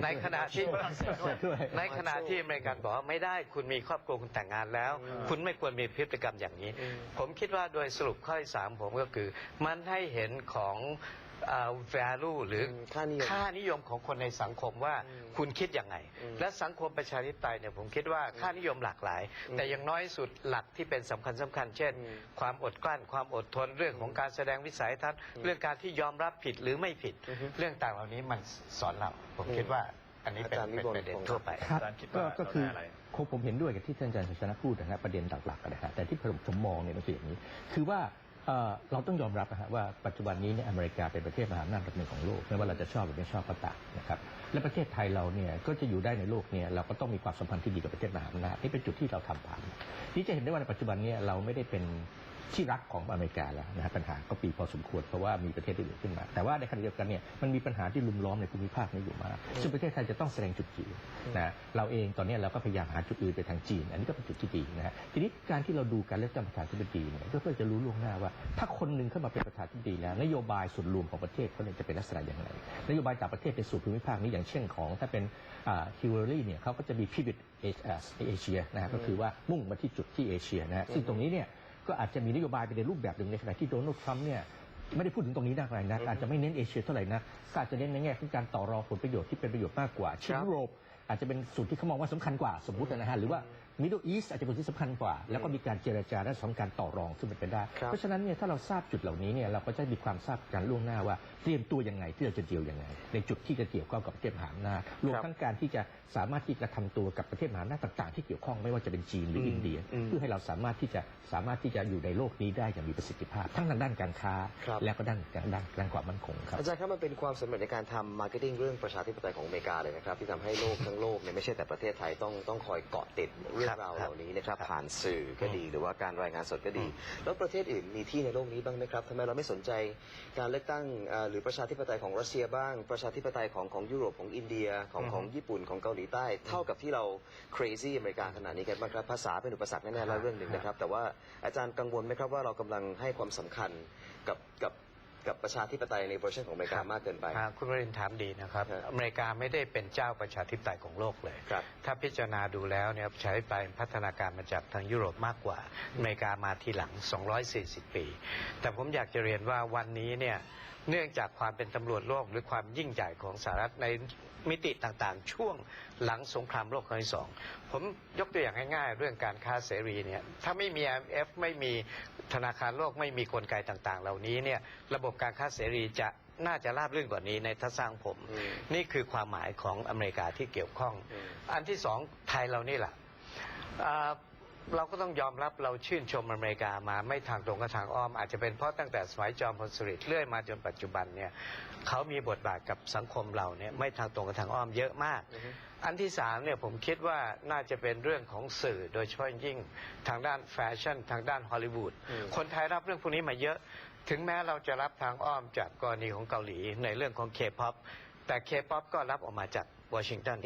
ในขณะที่อเมริกันบอกว่าไม่ได้คุณมีครอบครัวคุณแต่งงานแล้วคุณไม่ควรมีพฤติกรรมอย่างนี้ผมคิดว่าโดยสรุปข้อที่3ผมก็คือมันให้เห็นของvalue หรือค่านิยมของคนในสังคมว่าคุณคิดยังไงและสังคมประชาธิปไตยเนี่ยผมคิดว่าค่านิยมหลากหลายแต่อย่างน้อยสุดหลักที่เป็นสำคัญเช่นความอดกลั้นความอดทนเรื่องของการแสดงวิสัยทัศน์เรื่องการที่ยอมรับผิดหรือไม่ผิดเรื่องต่างเหล่านี้มันสอนเราผมคิดว่าอันนี้เป็นประเด็นทั่วไปก็คือผมเห็นด้วยกับที่ท่านอาจารย์ชัยชนะพูดนะประเด็นหลักๆนะฮะแต่ที่ผมมองเนี่ยมันเป็นอย่างนี้คือว่าเราต้องยอมรับนะฮะว่าปัจจุบันนี้เนี่ยอเมริกาเป็นประเทศมหาอำนาจอันดับ1ของโลกไม่ว่าเราจะชอบหรือไม่ชอบก็ตามนะครับและประเทศไทยเราเนี่ยก็จะอยู่ได้ในโลกเนี่ยเราก็ต้องมีความสัมพันธ์ที่ดีกับประเทศมหาอำนาจนี่เป็นจุดที่เราทำผ่านที่จะเห็นได้ว่าในปัจจุบันนี้เราไม่ได้เป็นที่รักของอเมริกาแล้วนะฮะปัญหาก็ปีพอสมควรเพราะว่ามีประเทศอื่นขึ้นมาแต่ว่าในขณะเดียวกันเนี่ยมันมีปัญหาที่ลุมล้อมในภูมิภาคนี้อยู่มากซึ่งประเทศไทยจะต้องแสดงจุดยืนนะเราเองตอนนี้เราก็พยายามหาจุดยืนไปทางจีนอันนี้ก็เป็นจุดที่ดีนะฮะทีนี้การที่เราดูการเลือกตั้งประธานาธิบดีเนี่ยก็เพื่อจะรู้ล่วงหน้าว่าถ้าคนหนึ่งเข้ามาเป็นประธานาธิบดีแล้วนโยบายส่วนรวมของประเทศเขาเนี่ยจะเป็นลักษณะอย่างไรนโยบายต่างประเทศในสู่ภูมิภาคนี้อย่างเช่นของถ้าเป็นฮิลลารีเนี่ยเขาก็จะมี pivot เอเชียนะฮะก็คือว่ามุ่งมาที่จุดที่เอเชียนะฮะซึ่งตรงนี้เนี่ยก็อาจจะมีนโยบายไปในรูปแบบหนึ่งในขณะที่โดนัลด์ทรัมป์เนี่ยไม่ได้พูดถึงตรงนี้นักอะไรนะอาจจะไม่เน้นเอเชียเท่าไหร่นะก็อาจจะเน้นในแง่ของการต่อรองผลประโยชน์ที่เป็นประโยชน์มากกว่าเช่นยุโรปอาจจะเป็นส่วนที่เขามองว่าสำคัญกว่าสมมุตินะฮะหรือว่า Middle East อาจจะเป็นที่สำคัญกว่าแล้วก็มีการเจรจาและสองการต่อรองซึ่งเป็นไปได้เพราะฉะนั้นเนี่ยถ้าเราทราบจุดเหล่านี้เนี่ยเราก็จะมีความทราบการล่วงหน้าว่าเตรียมตัวยังไงที่เราจะเดียวยังไงในจุดที่จะเกี่ยวข้องกับประเทศมหาอำนาจรวมทั้งการที่จะสามารถที่จะทำตัวกับประเทศมหาอำนาจต่างๆที่เกี่ยวข้องไม่ว่าจะเป็นจีนหรืออินเดียเพื่อให้เราสามารถที่จะอยู่ในโลกนี้ได้อย่างมีประสิทธิภาพทั้งทางด้านการค้าและก็ด้านความมั่นคงครับอาจารย์ครับมันเป็นความสำเร็จในการทำมาร์เก็ตติ้งเรื่องประชาธิปไตยของอเมริกาเลยนะครับที่ทำให้โลกทั้งโลกเนี่ยไม่ใช่แต่ประเทศไทยต้องคอยเกาะติดเรื่องราวเหล่านี้นะครับผ่านสื่อก็ดีหรือว่าการรายงานสดก็ดีแล้วประเทศอื่นมีที่ในโลกนี้บ้างไหมครับทำไมเราไม่สนใจการเลือกตั้งหรือประชาธิปไตยของรัสเซียบ้างประชาธิปไตยของยุโรปของอินเดียของญี่ปุ่นของเกาหลีใต้เท่ากับที่เรา crazy อเมริกาขนาดนี้กันบ้างครับภาษาเป็นอุปสรรคแน่ๆแล้วเรื่องหนึ่งนะครับแต่ว่าอาจารย์กังวลไหมครับว่าเรากำลังให้ความสำคัญกับประชาธิปไตยในเวอร์ชันของอเมริกามากเกินไปคุณวรินทร์ถามดีนะครับอเมริกาไม่ได้เป็นเจ้าประชาธิปไตยของโลกเลยถ้าพิจารณาดูแล้วเนี่ยประชาธิปไตยพัฒนาการมาจากทางยุโรปมากกว่าอเมริกามาทีหลัง240 ปีแต่ผมอยากจะเรียนว่าวันนี้เนี่ยเนื่องจากความเป็นตำรวจโลกหรือความยิ่งใหญ่ของสหรัฐในมิติต่างๆช่วงหลังสงครามโลกครั้งที่ 2ผมยกตัวอย่างง่ายๆเรื่องการค้าเสรีเนี่ยถ้าไม่มี IMF ไม่มีธนาคารโลกไม่มีกลไกต่างๆเหล่านี้เนี่ยระบบการค้าเสรีจะน่าจะราบรื่นกว่านี้ในทัศนะผมนี่คือความหมายของอเมริกาที่เกี่ยวข้องอันที่สองไทยเรานี่แหละเราก็ต้องยอมรับเราชื่นชมอเมริกามาไม่ทางตรงก็ทางอ้อมอาจจะเป็นเพราะตั้งแต่สมัยจอมพลสฤษดิ์เรื่อยมาจนปัจจุบันเนี่ยเขามีบทบาทกับสังคมเราเนี่ยไม่ทางตรงกับทางอ้อมเยอะมากอันที่สามเนี่ยผมคิดว่าน่าจะเป็นเรื่องของสื่อโดยเฉพาะยิ่งทางด้านแฟชั่นทางด้านฮอลลีวูดคนไทยรับเรื่องพวกนี้มาเยอะถึงแม้เราจะรับทางอ้อมจากกรณีของเกาหลีในเรื่องของเคป๊อปแต่เคป๊อปก็รับออกมาจากวอชิงตัน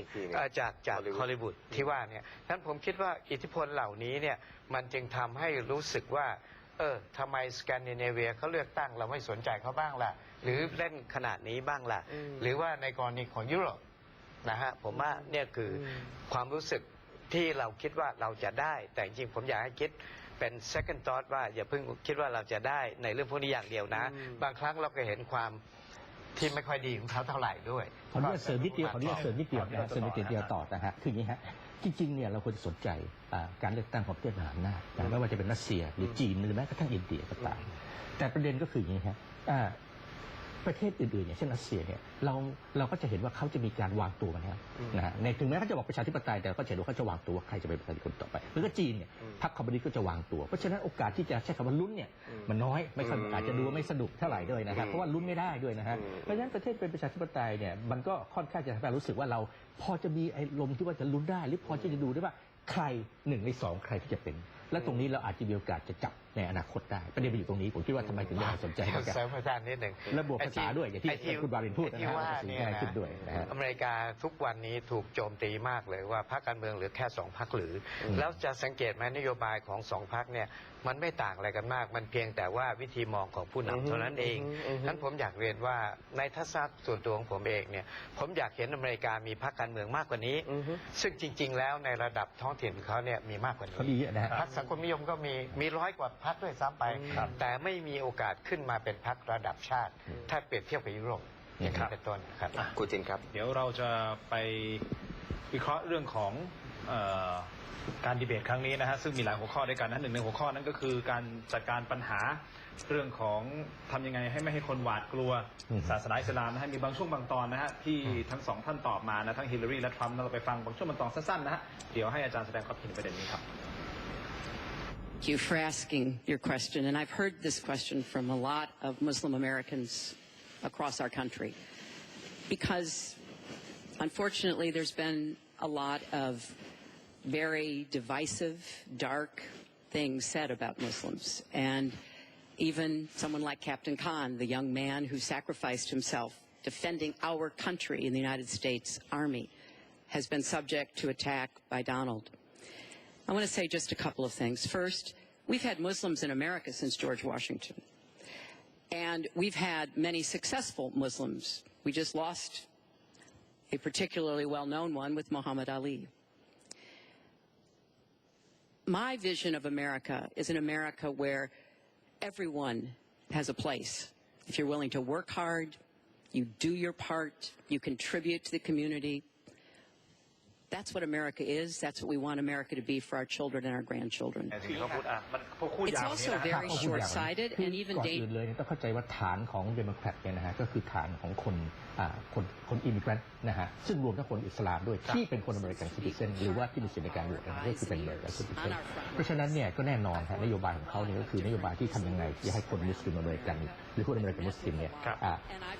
จากฮอลลีวูดที่ว่าเนี่ยฉะนั้นผมคิดว่าอิทธิพลเหล่านี้เนี่ยมันจึงทำให้รู้สึกว่าทำไมสแกนดิเนเวียเขาเลือกตั้งเราไม่สนใจเขาบ้างล่ะหรือเล่นขนาดนี้บ้างล่ะหรือว่าในกรณีของยุโรปนะฮะผมว่าเนี่ยคือความรู้สึกที่เราคิดว่าเราจะได้แต่จริงผมอยากให้คิดเป็น second thought ว่าอย่าเพิ่งคิดว่าเราจะได้ในเรื่องพวกนี้อย่างเดียวนะบางครั้งเราก็เห็นความที่ไม่ค่อยดีของเขาเท่าไหร่ด้วยขออนุญาตเสริมนิดเดียวนะเสริมนิดเดียวต่อนะฮะคืออย่างนี้ฮะจริงๆเนี่ยเราควรจะสนใจการเลือกตั้งของประเทศมหาอำนาจไม่ว่าจะเป็นรัสเซียหรือจีนหรือแม้กระทั่งอินเดียก็ตามแต่ประเด็นก็คืออย่างนี้ฮะประเทศอื่นๆอย่างเช่นรัสเซียเนี่ยเราก็จะเห็นว่าเขาจะมีการวางตัวกันนะฮะในถึงแม้เขาจะบอกประชาธิปไตยแต่ก็จะเห็นว่าเขาจะวางตัวว่าใครจะเป็นประธานาธิบดีต่อไปแล้วก็จีนเนี่ยพรรคคอมมิวนิสต์ก็จะวางตัวเพราะฉะนั้นโอกาสที่จะใช้คำว่าลุ้นเนี่ยมันน้อยไม่ค่อยอาจจะดูไม่สนุกเท่าไหร่ด้วยนะครับเพราะว่าลุ้นไม่ได้ด้วยนะฮะเพราะฉะนั้นประเทศเป็นประชาธิปไตยเนี่ยมันก็ค่อนข้างจะทำให้รู้สึกว่าเราพอจะมีไอ้ลมที่ว่าจะลุ้นได้หรือพอจะดูได้ว่าใคร1 ใน 2ใครที่จะเป็นและตรงนี้เราอาจจะมีโอกาสจะจับในอนาคตได้ประเด็นไปอยู่ตรงนี้ผมคิดว่าทำไมถึงน่าสนใจมากเสริมอาจารย์นิดหนึ่งระบบภาษาด้วยอย่างที่คุณวารินพูดนะว่าง่ายขึ้นด้วยอเมริกาทุกวันนี้ถูกโจมตีมากเลยว่าพรรคการเมืองเหลือแค่2 พรรคหรือแล้วจะสังเกตไหมนโยบายของ2 พรรคเนี่ยมันไม่ต่างอะไรกันมากมันเพียงแต่ว่าวิธีมองของผู้นำเท่านั้นเองนั้นผมอยากเรียนว่าในทัศนะส่วนตัวของผมเองเนี่ยผมอยากเห็นอเมริกามีพรรคการเมืองมากกว่านี้ซึ่งจริงๆแล้วในระดับท้องถิ่นเขาเนี่ยมีมากกว่านี้พรรคสังคมนิยมก็มี100 กว่าพรรคด้วยซ้ำไปแต่ไม่มีโอกาสขึ้นมาเป็นพรรคระดับชาติถ้าเปรียบเทียบกับยุโรปอย่างนี้เป็นต้นครับคุณจินครับเดี๋ยวเราจะไปวิเคราะห์เรื่องของการดีเบตครั้งนี้นะฮะซึ่งมีหลายหัวข้อด้วยกันนะ1 ในหัวข้อนั้นก็คือการจัดการปัญหาเรื่องของทำยังไงให้ไม่ให้คนหวาดกลัวศาสนาอิสลามนะฮะมีบางช่วงบางตอนนะฮะที่ทั้ง2 ท่านตอบมานะทั้งฮิลลารีและทรัมป์เราไปฟังบางช่วงบางตอนสั้นๆนะฮะเดี๋ยวให้อาจารย์แสดงความคิดเห็นประเด็นนี้ครับThank you for asking your question. And I've heard this question from a lot of Muslim Americans across our country because, unfortunately, there's been a lot of very divisive, dark things said about Muslims. And even someone like Captain Khan, the young man who sacrificed himself defending our country in the United States Army, has been subject to attack by Donald. I want to say just a couple of things. First, we've had Muslims in America since George Washington. And we've had many successful Muslims. We just lost a particularly well-known one with Muhammad Ali. My vision of America is an America where everyone has a place. If you're willing to work hard, you do your part, you contribute to the community, That's what America is. That's what we want America to be for our children and our grandchildren. It's also very short-sighted and even ก่อนอื่นเลยต้องเข้าใจว่าฐานของเดโมแครตเนี่ยนะฮะก็คือฐานของคนอิมิเกรนต์นะฮะซึ่งรวมทั้งคนอิสลามด้วยที่เป็นคนอเมริกันซิติเซนหรือว่าที่มีสิทธิในการโหวตก็คือเป็นอเมริกันซิติเซนเพราะฉะนั้นเนี่ยก็แน่นอนฮะนโยบายของเขาเนี่ยก็คือนโยบายที่ทำยังไงที่ให้คนมุสลิมอเมริกันหรือคนอเมริกันมุสลิมเนี่ย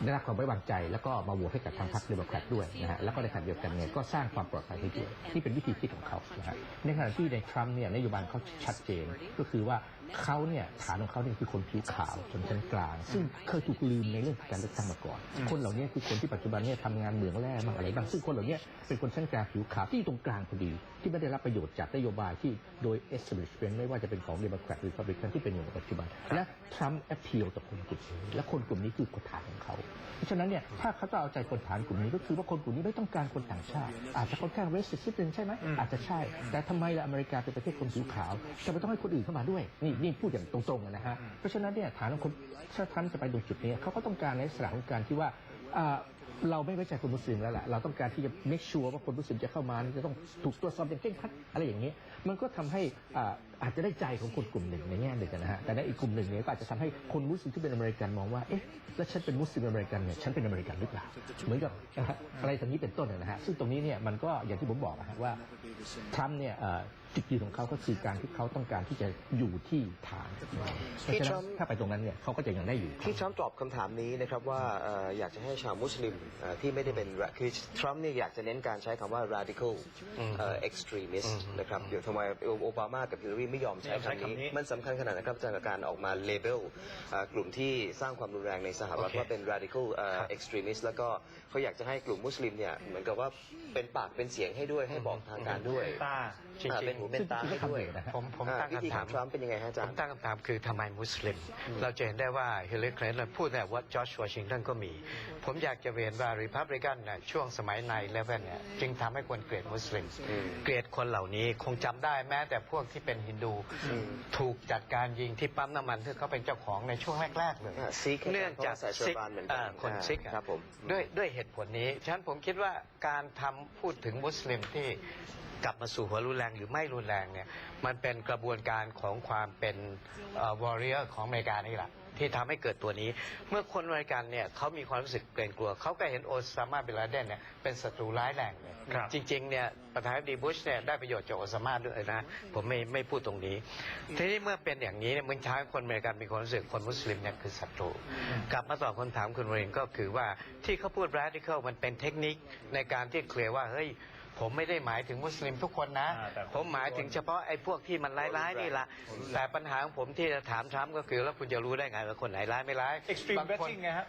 ได้รับความไว้วางใจแล้วก็มาโหวตให้กับทางพรรคเดโมแครตด้วยนะฮะแล้วก็ในขณะเดียวกันเนี่ยก็สร้างความปลอดภัยให้ด้วยที่เป็นวิธีคิดของเขานะฮะในขณะที่ในทรัมป์เนี่ยนโยบายเขาชัดเจนก็คือว่าเขาเนี่ยฐานของเขาเนี่ยคือคนผิวขาวชนชั้นกลางซึ่งเคยถูกลืมในเรื่องการเลือกตั้งมาก่อนคนเหล่านี้คือคนที่ปัจจุบันเนี่ยทำงานเหมืองแร่บ้างอะไรบ้างซึ่งคนเหล่านี้เป็นคนชั้นกลางผิวขาวที่ตรงกลางพอดีที่ไม่ได้รับประโยชน์จากนโยบายที่โดย establishment ไม่ว่าจะเป็นของเดโมแครตหรือ Republican ที่เป็นอยู่ในปัจจุบันและทรัมป์ appeal ต่อคนกลุ่มนี้และคนกลุ่มนี้คือคนฐานของเขาเพราะฉะนั้นเนี่ยถ้าเขาจะเอาใจคนฐานกลุ่มนี้ก็คือว่าคนกลุ่มนี้ไม่ต้องการคนต่างชาติอาจจะค่อนข้าง racist นิดนึงใช่ไหมอาจจะใช่แต่ทำไมล่ะอเมริกาเป็นประเทศคนผิวขาวจะไม่ต้องให้คนอื่นเข้ามาด้วยนี่พูดอย่างตรงๆนะฮะเพราะฉะนั้นเนี่ยฐานของคนถ้าทรัมป์จะไปตรงจุดนี้เขาก็ต้องการในสถานการณ์ที่ว่าเราไม่ไว้ใจคนมุสลิมแล้วแหละเราต้องการที่จะ make sure ว่าคนมุสลิมจะเข้ามาจะต้องถูกตรวจสอบอย่างเคร่งครัดอะไรอย่างนี้มันก็ทำให้อาจจะได้ใจของคนกลุ่มหนึ่งในแง่หนึ่งนะฮะแต่ในอีกกลุ่มหนึ่งเนี่ยก็อาจจะทำให้คนมุสลิมที่เป็นอเมริกันมองว่าเอ๊ะแล้วฉันเป็นมุสลิมอเมริกันเนี่ยฉันเป็นอเมริกันหรือเปล่าเหมือนกับอะไรอย่างนี้เป็นต้นนะฮะซึ่งตรงนี้เนี่ยมันก็อย่างที่ผมบอกนะฮะว่าทรัมป์เนี่ยจุดยืนของเขาก็คือการที่เขาต้องการที่จะอยู่ที่ฐานเพราะฉะนั้นถ้าไปตรงนั้นเนี่ยเขาก็จะยังได้อยู่ที่ทรัมป์ตอบคำถามนี้นะครับว่าอยากจะให้ชาวมุสลิมที่ไม่ได้เป็นคือทรัมป์เนี่ยอยากจะเน้นการใช้คำว่า radical extremist นะครับเดี๋ยวทำไมโอบามากับฮิลลารีไม่ยอมใช้คำนี้มันสำคัญขนาดนะครับจากการออกมาเลเบลกลุ่มที่สร้างความรุนแรงในสหรัฐว่าเป็น radical extremist แล้วก็เขาอยากจะให้กลุ่มมุสลิมเนี่ยเหมือนกับว่าเป็นปากเป็นเสียงให้ด้วยให้บอกทางการด้วยเป็นหูเป็นตาให้ด้วยผมตั้งคำถามทรัมป์เป็นยังไงฮะอาจารย์ผมตั้งคำถามคือทำไมมุสลิมเราจะเห็นได้ว่าฮิลลารีคลินตันพูดแต่ว่าจอร์จวอชิงตันก็มีผมอยากจะเรียนว่าริพับลิกันเนี่ยช่วงสมัย9/11เนี่ยจึงทำให้คนเกลียดมุสลิมเกลียดคนเหล่านี้คงจำได้แม้แต่พวกที่เป็นฮินดูถูกจัดการยิงที่ปั๊มน้ำมันที่เขาเป็นเจ้าของในช่วงแรกๆเลยเนื่องจากซิกคนซิกครับผมด้วยเหตุผลนี้ฉะนั้นผมคิดว่าการพูดถึงมุสลิมที่กลับมาสู่หัวรุนแรงหรือไม่รุนแรงเนี่ยมันเป็นกระบวนการของความเป็นวอริเออร์ของอเมริกานี่แหละที่ทำให้เกิดตัวนี้เมื่อคนอเมริกันเนี่ยเขามีความรู้สึกเกรงกลัวเขาก็เห็นโอซามาบินลาเดนเนี่ยเป็นศัตรูร้ายแรงเลยจริงๆเนี่ยประธานาธิบดีบุชเนี่ยได้ประโยชน์จากโอซามาด้วยนะผมไม่พูดตรงนี้ทีนี้เมื่อเป็นอย่างนี้เนี่ยมึงใช้คนอเมริกันมีความรู้สึกคนมุสลิมเนี่ยคือศัตรูกลับมาตอบคำถามคุณเรนก็คือว่าที่เขาพูด radical มันเป็นเทคนิคในการที่เคลียร์ว่าเฮ้ยผมไม่ได้หมายถึงมุสลิมทุกคนนะผมหมายถึงเฉพาะไอ้พวกที่มันร้ายๆนี่ละแต่ปัญหาของผมที่จะถามทรัมป์ก็คือแล้วคุณจะรู้ได้ไงว่าคนไหนร้ายไม่ร้าย extreme betting ไงฮะ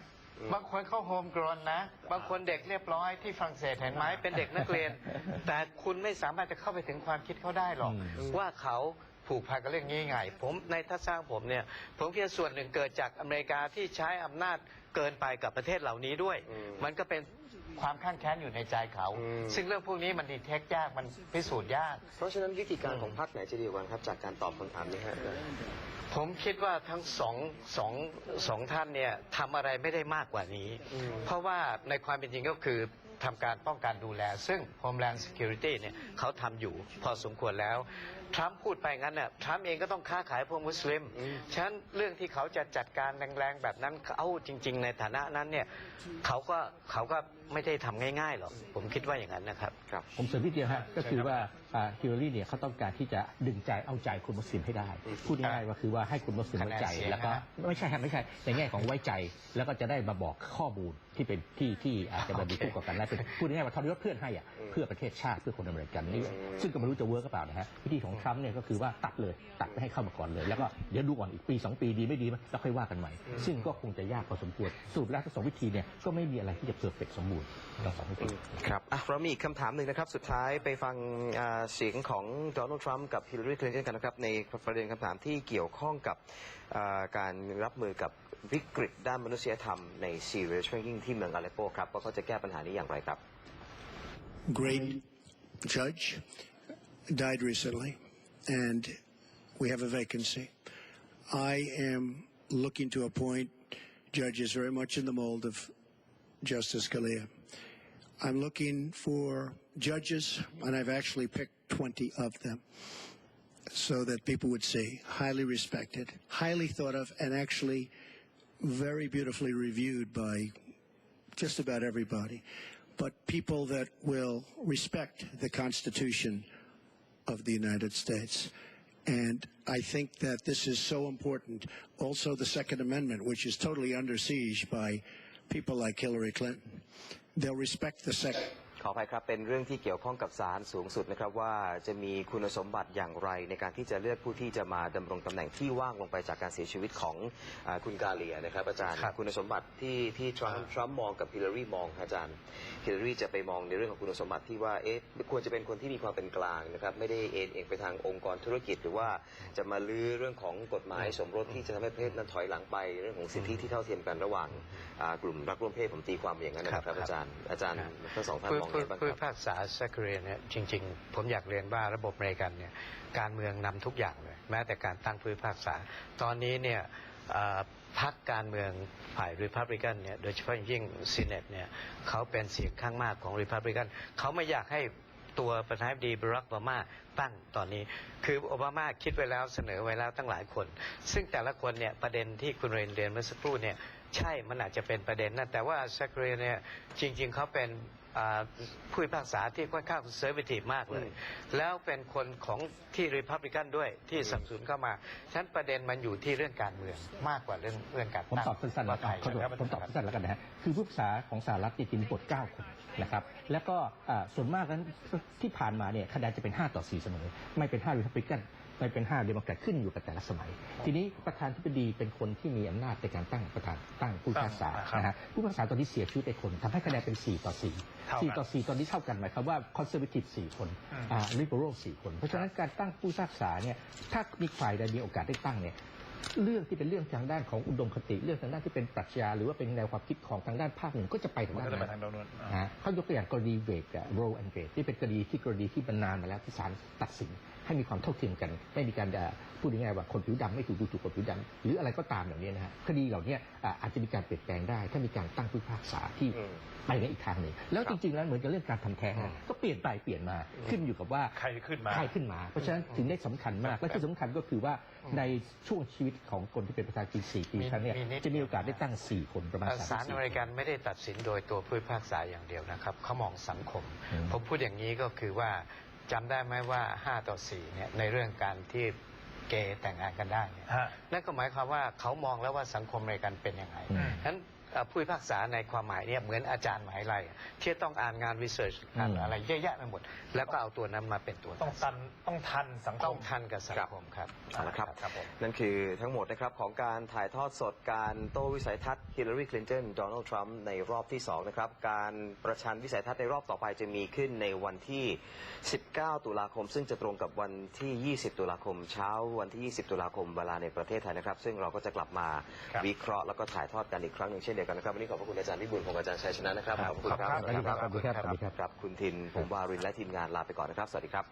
บางคนเข้าโฮมกรอนนะบางคนเด็กเรียบร้อยที่ฝรั่งเศสเห็นไหมเป็นเด็กนักเรียนแต่คุณไม่สามารถจะเข้าไปถึงความคิดเขาได้หรอกว่าเขาผูกพันกับเรื่องนี้ไงผมในทัศนะผมเนี่ยผมคิดส่วนหนึ่งเกิดจากอเมริกาที่ใช้อำนาจเกินไปกับประเทศเหล่านี้ด้วยมันก็เป็นความข้างแค้นอยู่ในใจเขาซึ่งเรื่องพวกนี้มันดีเทคยากมันพิสูจน์ยากเพราะฉะนั้นวิธีการของพรรคไหนจะดีกว่าครับจากการตอบคำถามนี้ฮะผมคิดว่าทั้งสองท่านเนี่ยทำอะไรไม่ได้มากกว่านี้เพราะว่าในความเป็นจริงก็คือทำการป้องกันดูแลซึ่ง Homeland Security เนี่ยเขาทำอยู่พอสมควรแล้วทรัมป์พูดไปงั้นเนี่ยทรัมป์เองก็ต้องค้าขายพวกมุสลิมฉะนั้นเรื่องที่เขาจะจัดการแรงๆแบบนั้นเอาจริงๆในฐานะนั้นเนี่ยเขาก็ไม่ได้ทำง่ายๆหรอกผมคิดว่าอย่างนั้นนะครับผมเสริมนิดเดียวฮะก็คือว่าฮิลลารีเนี่ยเขาต้องการที่จะดึงใจเอาใจคนมุสลิมให้ได้พูดง่ายๆว่าคือว่าให้คนมุสลิมไว้ใจแล้วก็ไม่ใช่ในแง่ของไว้ใจแล้วก็จะได้มาบอกข้อมูลที่เป็นที่อาจจะมาดีคู่กันและเป็นพูดง่ายๆว่าทำยศเพื่อนให้เพื่อประเทศชาติเพื่อคนอเมริกันนี่ซึ่งก็ไม่รู้จะเวิร์กหรือเปล่านะฮะวิธีของทรัมป์เนี่ยก็คือว่าตัดไม่ให้เข้ามาก่อนเลยแล้วก็เดี๋ยวดูก่อนอีกปี2ปีดีไม่ดีแล้วค่อยว่ากันใหม่ซึ่งก็คงจะยากพอสมควรสรุปแล้วทั้ง2วิธีเนี่ยก็ไม่มีอะไรที่จะเพอร์เฟกต์สมบูรณ์ทั้ง2วิธีครับเรามีอีกคำถามหนึ่งนะครับสุดท้ายไปฟังเสียงของโดนัลด์ทรัมป์กับฮิลลารีคลินตันกันนะครับในประเด็นคำถามที่เกี่ยวข้องกับการรับมือกับวิกฤตด้านมนุษยธรรมในซีเรียช่วงยิ่งที่เมืองอาเลปโปครับว่าเขาจะแก้ปัญหานี้อย่างไรครับ Great judge died recently and we have a vacancy. I am looking to appoint judges very much in the mold of Justice Scalia. I'm looking for judges, and I've actually picked 20 of them so that people would see. Highly respected, highly thought of, and actually very beautifully reviewed by just about everybody. But people that will respect the Constitution of the United States. And I think that this is so important. Also, the Second Amendment, which is totally under siege by people like Hillary Clinton. They'll respect the Second. ขออภัยครับเป็นเรื่องที่เกี่ยวข้องกับศาลสูงสุดนะครับว่าจะมีคุณสมบัติอย่างไรในการที่จะเลือกผู้ที่จะมาดำรงตำแหน่งที่ว่างลงไปจากการเสียชีวิตของคุณกาเลียนะครับอาจารย์คุณสมบัติที่ทรัมป์มองกับฮิลลารีมองอาจารย์ฮิลลารีจะไปมองในเรื่องของคุณสมบัติที่ว่าควรจะเป็นคนที่มีความเป็นกลางนะครับไม่ได้เอ็นไปทางองค์กรธุรกิจหรือว่าจะมาลื้อเรื่องของกฎหมายสมรสที่จะทำให้ประเทศนั้นถอยหลังไปเรื่องของสิทธิที่เท่าเทียมกันระหว่างกลุ่มรักร่วมเพศผมตีความอย่างนั้นนะครับอาจารย์ทั้งสองท่านมองอย่างไรบ้างครับซักเรียนเนี่ยจริงๆผมอยากเรียนว่าระบบอเมริกันเนี่ยการเมืองนำทุกอย่างเลยแม้แต่การตั้งผู้พิพากษาตอนนี้เนี่ยพรรคการเมืองฝ่ายรีพับลิกันเนี่ยโดยเฉพาะยิ่งซีเนตเนี่ยเขาเป็นเสียงข้างมากของรีพับลิกันเขาไม่อยากให้ตัวประธานาธิบดีบารักโอบามาตั้งตอนนี้คือโอบามาคิดไว้แล้วเสนอไว้แล้วตั้งหลายคนซึ่งแต่ละคนเนี่ยประเด็นที่คุณเรียนเมื่อสักครู่เนี่ยใช่มันอาจจะเป็นประเด็นนะแต่ว่าซักเรียนเนี่ยจริงๆเขาเป็นผู้พิพากษาที่ค่อนข้างคอนเซอร์เวทีฟมากเลยแล้วเป็นคนของที่รีพับลิกันด้วยที่สนับสนุนเข้ามาฉะนั้นประเด็นมันอยู่ที่เรื่องการเมืองมากกว่าเรื่องการผมตอบสั้นๆแล้วกันนะฮะคือผู้พิพากษาของสหรัฐจริงๆบท9 คนนะครับแล้วก็ส่วนมากนั้นที่ผ่านมาเนี่ยคะแนนจะเป็น5-4เสมอไม่เป็น5รีพับลิกันไม่เป็น5เดโมแครตขึ้นอยู่กับแต่ละสมัยทีนี้ประธานาธิบดีเป็นคนที่มีอำนาจในการตั้งผู้พิพากษานะฮะผู้พิพากษาตอนนี้เสียชีวิตไปคนทำให้คะแนนเป็น4-4ตอนนี้เท่ากันหมายความว่าคอนเซอร์เวทีฟ4 คนลิเบอรัล4 คนเพราะฉะนั้นการตั้งผู้พิพากษาเนี่ยถ้ามีฝ่ายใดมีโอกาสได้ตั้งเนี่ยเรื่องที่เป็นเรื่องทางด้านของอุดมคติเรื่องทางด้านที่เป็นปรัชญาหรือว่าเป็นแนวความคิดของทางด้านภาคหนึ่งก็จะไปทางด้านนั้นเขายกตัวอย่างกรณีเวดกับโรแอนเวดที่เป็นกรณีที่มันนานมาแล้วที่ศาลตัดสินให้มีความเท่าเทียมกันไม่มีการพูดง่ายๆว่าคนผิวดำไม่ถูกดูถูกคนผิวดำหรืออะไรก็ตามเหล่านี้นะฮะคดีเหล่านี้อาจจะมีการเปลี่ยนแปลงได้ถ้ามีการตั้งผู้พิพากษาที่ไปในอีกทางหนึ่งแล้วจริงๆแล้วเหมือนกับเรื่องการทำแท้งก็เปลี่ยนไปเปลี่ยนมาขึ้นอยู่กับว่าใครขึ้นมาเพราะฉะนั้นถึงได้สำคัญมากและที่สำคัญก็คือว่าในช่วงชีวิตของคนที่เป็นประธานาธิบดี4 ปีครั้งนี้จะมีโอกาสได้ตั้ง4 คนประมาณศาลอเมริกันไม่ได้ตัดสินโดยตัวผู้พิพากษาอย่างเดียวนะครับเขามองสังคมผมพูดอย่างนี้ก็คือว่าจำได้ไหมว่า5-4เนี่ยในเรื่องการที่เกย์แต่งงานกันได้เนี่ยนั่นก็หมายความว่าเขามองแล้วว่าสังคมอเมริกันเป็นยังไงฉะนั้นผู้พิพากษาในความหมายเนี่ยเหมือนอาจารย์มหาวิทยาลัยที่ต้องอ่านงานวิจัยอะไรเยอะแยะไปหมดแล้วก็เอาตัวนั้นมาเป็นตัวต้องทันสังคมต้องทันกับสังคมครับนะครับนั่นคือทั้งหมดนะครับของการถ่ายทอดสดการโต้วิสัยทัศน์ฮิลลารีคลินตันโดนัลด์ทรัมป์ในรอบที่2นะครับการประชันวิสัยทัศน์ในรอบต่อไปจะมีขึ้นในวันที่19 ตุลาคมซึ่งจะตรงกับวันที่20 ตุลาคมเช้าวันที่20 ตุลาคมเวลาในประเทศไทยนะครับซึ่งเราก็จะกลับมาวิเคราะห์แล้วก็ถ่ายทอดกันอีกครั้งหนึ่งเช่นเดียวกันนะครับวันนี้ขอบคุณอาจารย์วิบูลย์ของอาจารย์ชัยชนะนะครับขอบคุณครับขอบคุณครับคุณทินผมวารินและทีมงานลาไปก่อนนะครับสวัสดีครับ